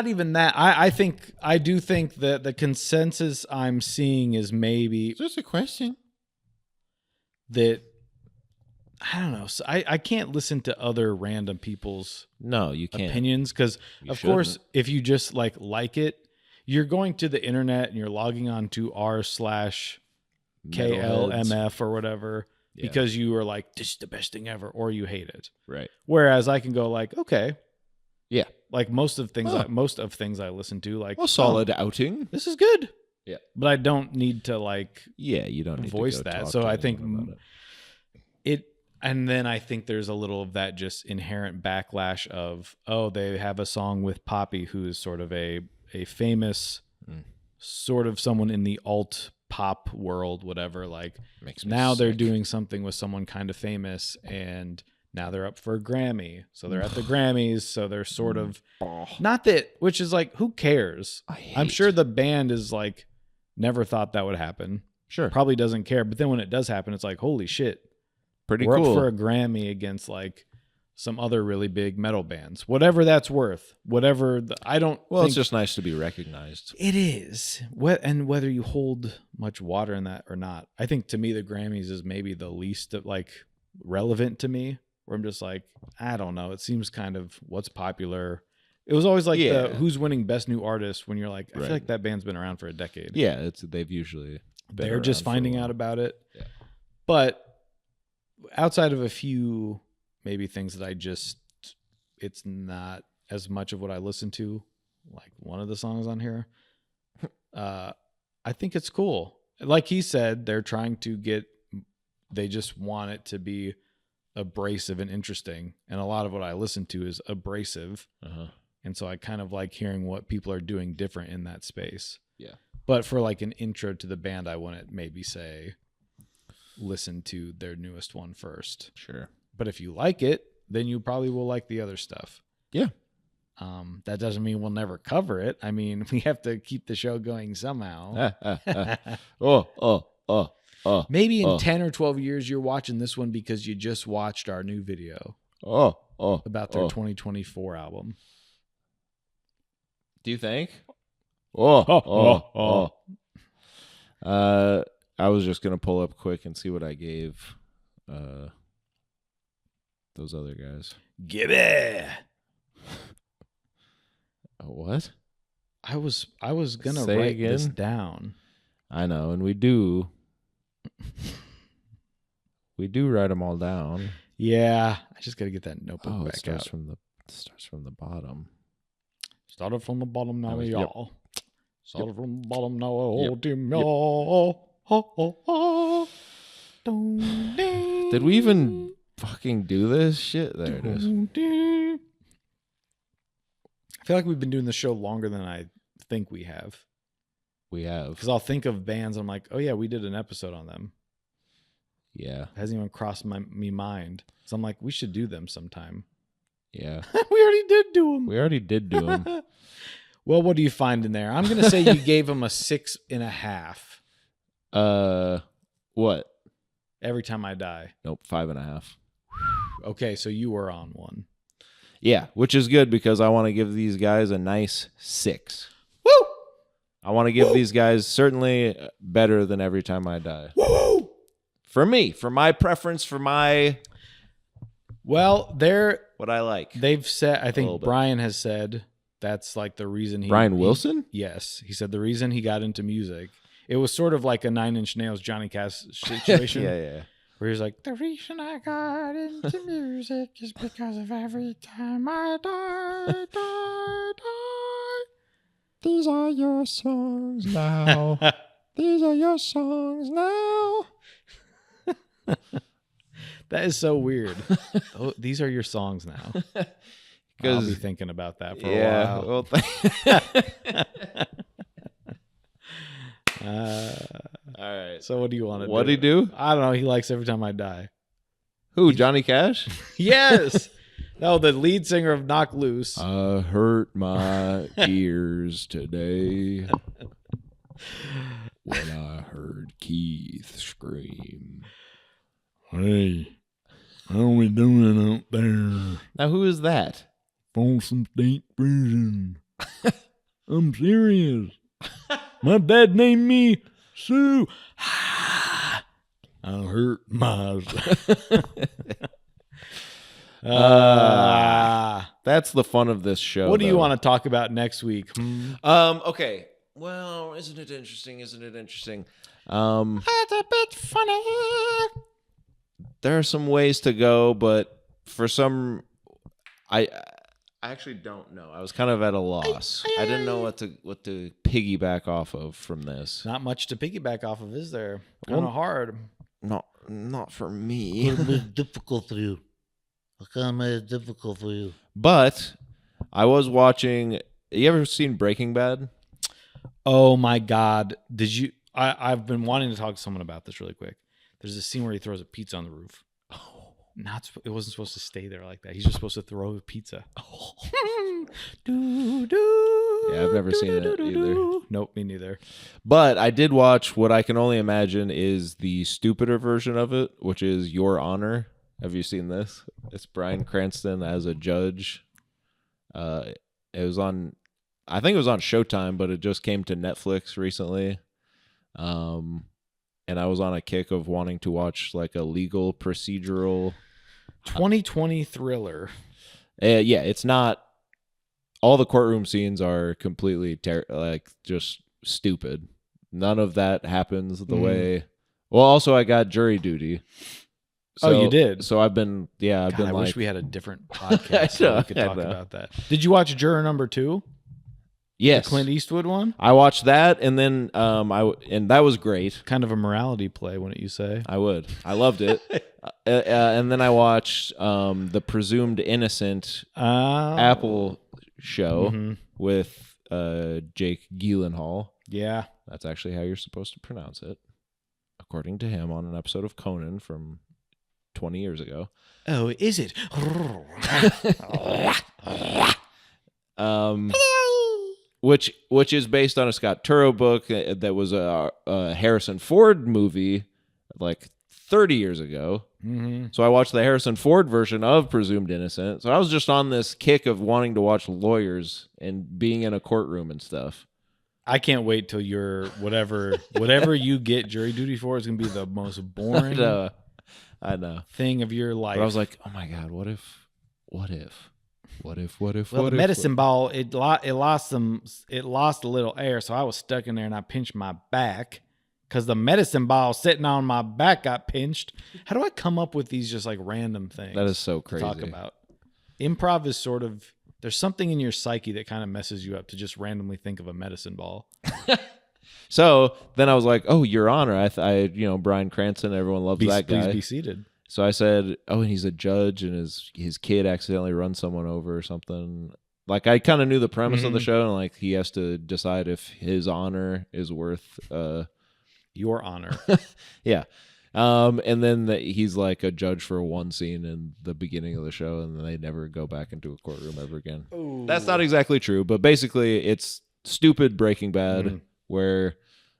even that. I do think that the consensus I'm seeing is maybe Just a question. that I don't know. So I can't listen to other random people's No, you can't. opinions because, of course, if you just like it, you're going to the internet and you're logging on to r/KLMF or whatever because you are like, this is the best thing ever, or you hate it. Right. Whereas I can go like, okay, Yeah. like most of things I listen to, like A solid outing. this is good. Yeah. But I don't need to like Yeah, you don't need voice to go that. talk So to I think anyone about and then I think there's a little of that just inherent backlash of, they have a song with Poppy, who is sort of a famous sort of someone in the alt pop world, whatever. Like Makes me now they're sick. doing something with someone kind of famous, and now they're up for a Grammy. So they're at the Grammys. So they're sort of not that, which is like, who cares? I'm sure the band is like, never thought that would happen. Sure. Probably doesn't care. But then when it does happen, it's like, holy shit. Pretty We're cool. up for a Grammy against like some other really big metal bands, whatever that's worth, It's just nice to be recognized. It is. And whether you hold much water in that or not, I think to me, the Grammys is maybe the least like relevant to me, where I'm just like, I don't know. It seems kind of what's popular. It was always like who's winning best new artist, when you're like, I feel like that band's been around for a decade. Yeah, they've usually been They're just around for a finding while. out about it. Yeah. But outside of a few maybe things that it's not as much of what I listen to, like one of the songs on here, I think it's cool. Like he said, they just want it to be abrasive and interesting. And a lot of what I listen to is abrasive. And so I kind of like hearing what people are doing different in that space. Yeah. But for like an intro to the band, I wouldn't maybe say listen to their newest one first. Sure. But if you like it, then you probably will like the other stuff. Yeah. That doesn't mean we'll never cover it. I mean, we have to keep the show going somehow. Maybe in 10 or 12 years, you're watching this one because you just watched our new video about their 2024 album. Do you think? I was just gonna pull up quick and see what I gave those other guys. Give it. What? I was gonna Say write this again? down. I know, and we do write them all down. Yeah, I just gotta get that notebook It back starts out. from the bottom. Started from the bottom, now we Yep. y'all. Started from the bottom, now I Yep. hold him, y'all. Did we even fucking do this shit? There it is. I feel like we've been doing the show longer than I think we have. We have. Because I'll think of bands, I'm like, oh yeah, we did an episode on them. Yeah. It hasn't even crossed my mind. So I'm like, we should do them sometime. Yeah. We already did do them. We already did do them. Well, what do you find in there? I'm going to say you gave him a 6.5. What? Every Time I Die. Nope, 5.5. Okay, so you were on one. Yeah, which is good because I want to give these guys a nice 6. Woo! I want to give these guys certainly better than Every Time I Die. Woo! For me, for my preference, for my Well, what I like. they've said, I little think bit. Brian has said that's like the reason Brian Wilson? Yes. He said the reason he got into music, it was sort of like a Nine Inch Nails Johnny Cash situation. Yeah. Where he's like, The reason I got into music is because of every time I die, die, die. These are your songs now. These are your songs now. that is so weird. Oh, these are your songs now. I'll be thinking about that for a while. All right. So what do you want to do? What'd he do? I don't know. He likes Every Time I Die. Who, Johnny Cash? Yes. No, the lead singer of Knock Loose. I hurt my ears today when I heard Keith scream. Hey, how we doing out there? Now, who is that? Folsom State Prison. I'm serious. My dad named me Sue. I hurt my... That's the fun of this show. What do you though. want to talk about next week? Okay. Well, isn't it interesting? It's a bit funny. There are some ways to go, but for some, I actually don't know. I was kind of at a loss. I didn't know what to piggyback off of from this. Not much to piggyback off of, is there? Kind of hard. Not for me. Difficult for you. How come it's difficult for you? But I was watching. You ever seen Breaking Bad? Oh my God! Did you? I've been wanting to talk to someone about this really quick. There's a scene where he throws a pizza on the roof. It wasn't supposed to stay there like that. He's just supposed to throw a pizza. Yeah, I've never seen it either. Nope, me neither. But I did watch what I can only imagine is the stupider version of it, which is Your Honor. Have you seen this? It's Bryan Cranston as a judge. It was on, I think it was on Showtime, but it just came to Netflix recently. And I was on a kick of wanting to watch like a legal procedural 2020 thriller. Yeah, it's not. All the courtroom scenes are completely just stupid. None of that happens the way. Well, also I got jury duty. So, you did. So I've been. Yeah, I've God, been. I like, wish we had a different podcast so we could talk about that. Did you watch Juror Number 2? Yes, The Clint Eastwood one. I watched that, and then and that was great. Kind of a morality play, wouldn't you say? I loved it. And then I watched the Presumed Innocent Apple show with Jake Gyllenhaal. Yeah, That's actually how you're supposed to pronounce it, according to him on an episode of Conan from 20 years ago. Oh, is it? Which is based on a Scott Turow book that was a Harrison Ford movie like 30 years ago. Mm-hmm. So I watched the Harrison Ford version of Presumed Innocent. So I was just on this kick of wanting to watch lawyers and being in a courtroom and stuff. I can't wait till you're whatever you get jury duty for is gonna be the most boring I know. thing of your life. But I was like, oh my God, what if? Well, The the medicine ball it lost a little air, so I was stuck in there and I pinched my back because the medicine ball sitting on my back got pinched. How do I come up with these just like random things? That is so to crazy. talk about. Improv is sort of there's something in your psyche that kind of messes you up to just randomly think of a medicine ball. So then I was like, oh, Your Honor. I Bryan Cranston, everyone loves that guy. Please be seated. So I said, oh, and he's a judge and his kid accidentally runs someone over or something. Like I kind of knew the premise of the show, and like he has to decide if his honor is worth Your honor. Yeah. And then he's like a judge for one scene in the beginning of the show, and then they never go back into a courtroom ever again. Ooh. That's not exactly true, but basically it's stupid Breaking Bad where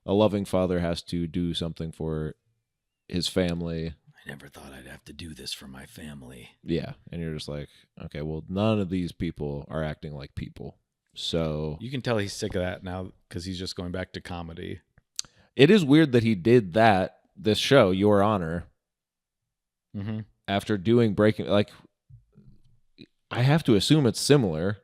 a loving father has to do something for his family. I never thought I'd have to do this for my family. Yeah, and you're just like, okay, well, none of these people are acting like people. So you can tell he's sick of that now because he's just going back to comedy. It is weird that he did this show, Your Honor, after doing Breaking. Like, I have to assume it's similar,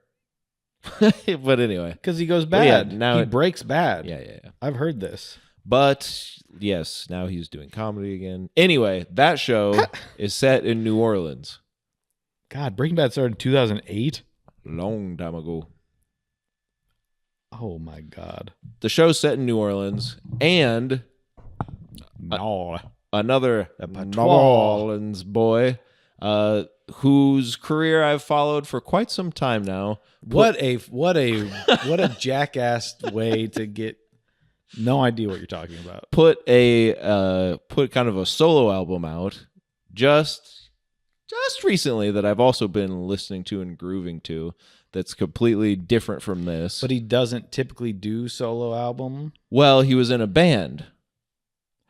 but anyway, because he goes bad. Yeah, now he breaks bad. Yeah. I've heard this. But yes, now he's doing comedy again. Anyway, that show is set in New Orleans. God, Breaking Bad started in 2008. Long time ago. Oh my God. The show's set in New Orleans, and another New Orleans boy, whose career I've followed for quite some time now. What a jackass way to get. No idea what you're talking about. Put kind of a solo album out just recently that I've also been listening to and grooving to. That's completely different from this. But he doesn't typically do solo album. Well, he was in a band,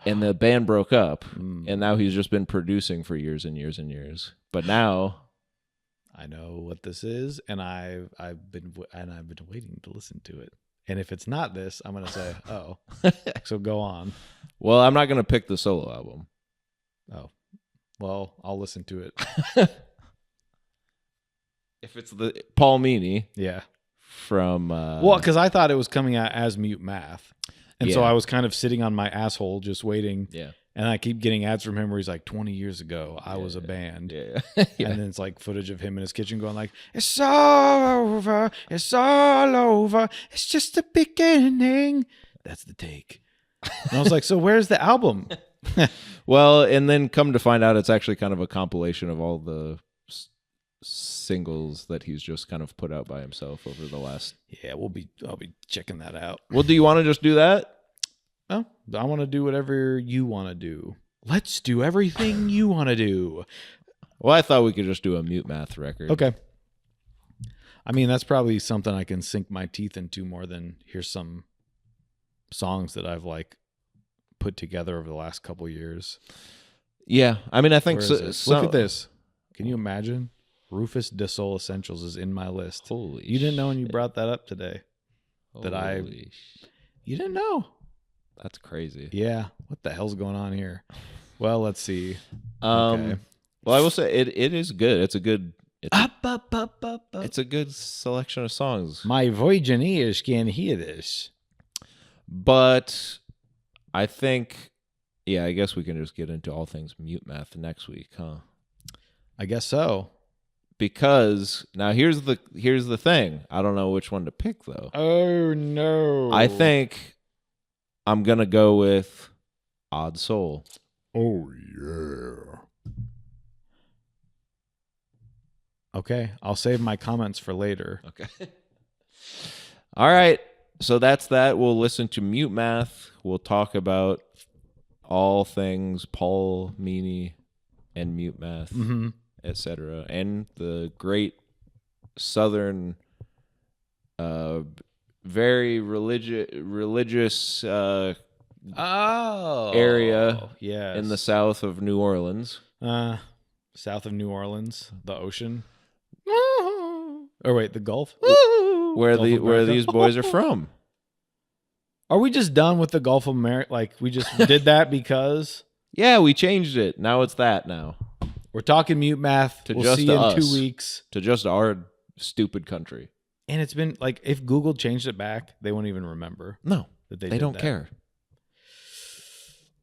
and the band broke up, and now he's just been producing for years and years and years. But now, I know what this is, and I've been waiting to listen to it. And if it's not this, I'm gonna say, oh. So go on. Well, I'm not gonna pick the solo album. Oh, well, I'll listen to it. If it's the Paul Meany, yeah, from because I thought it was coming out as Mute Math, and so I was kind of sitting on my asshole just waiting. Yeah, and I keep getting ads from him where he's like, 20 years ago, I was a band. Yeah, and then it's like footage of him in his kitchen going like, it's all over, it's all over, it's just the beginning. That's the take. And I was like, so where's the album? Well, and then come to find out, it's actually kind of a compilation of all the singles that he's just kind of put out by himself over the last. Yeah, I'll be checking that out. Well, do you want to just do that? Oh, I want to do whatever you want to do. Let's do everything you want to do. Well, I thought we could just do a Mute Math record. Okay. I mean, that's probably something I can sink my teeth into more than here's some songs that I've like put together over the last couple years. Yeah, I mean, I think Look at this. Can you imagine? Rufus De Soul Essentials is in my list. Holy You didn't know when you brought that up today. Holy You didn't know. That's crazy. Yeah. What the hell's going on here? Well, let's see. Okay. Well, I will say it is good. It's a good it's a good selection of songs. My virgin ears can hear this. But I think I guess we can just get into all things Mute Math next week, huh? I guess so. Because now here's the thing. I don't know which one to pick though. Oh no. I think I'm gonna go with Odd Soul. Oh, yeah. Okay, I'll save my comments for later. Okay. All right. So that's that. We'll listen to Mute Math. We'll talk about all things Paul Meany and Mute Math, etc., and the great Southern, very religious area yes. in the south of New Orleans. South of New Orleans, the ocean. Or wait, the Gulf? Where these boys are from. Are we just done with the Gulf of America? Like, we just did that because... Yeah, we changed it. Now it's that now. We're talking Mute Math. We'll see you in 2 weeks. To just our stupid country. And it's been, like, if Google changed it back, they won't even remember. No, that they don't care.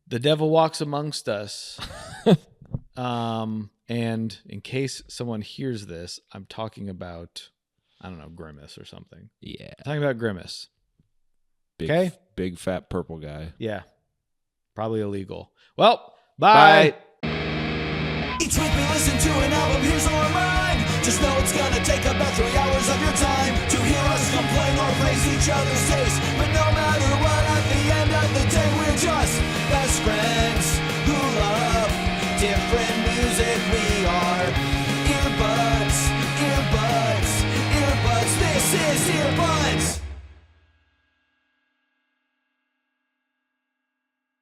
The devil walks amongst us. And in case someone hears this, I'm talking about, I don't know, Grimace or something. Yeah. I'm talking about Grimace. Okay? Big fat purple guy. Yeah. Probably illegal. Well, bye. Each week we listen to an album, here's a remind. Just know it's gonna take about 3 hours of your time to hear us complain or praise each other's taste. But no matter what, at the end of the day, we're just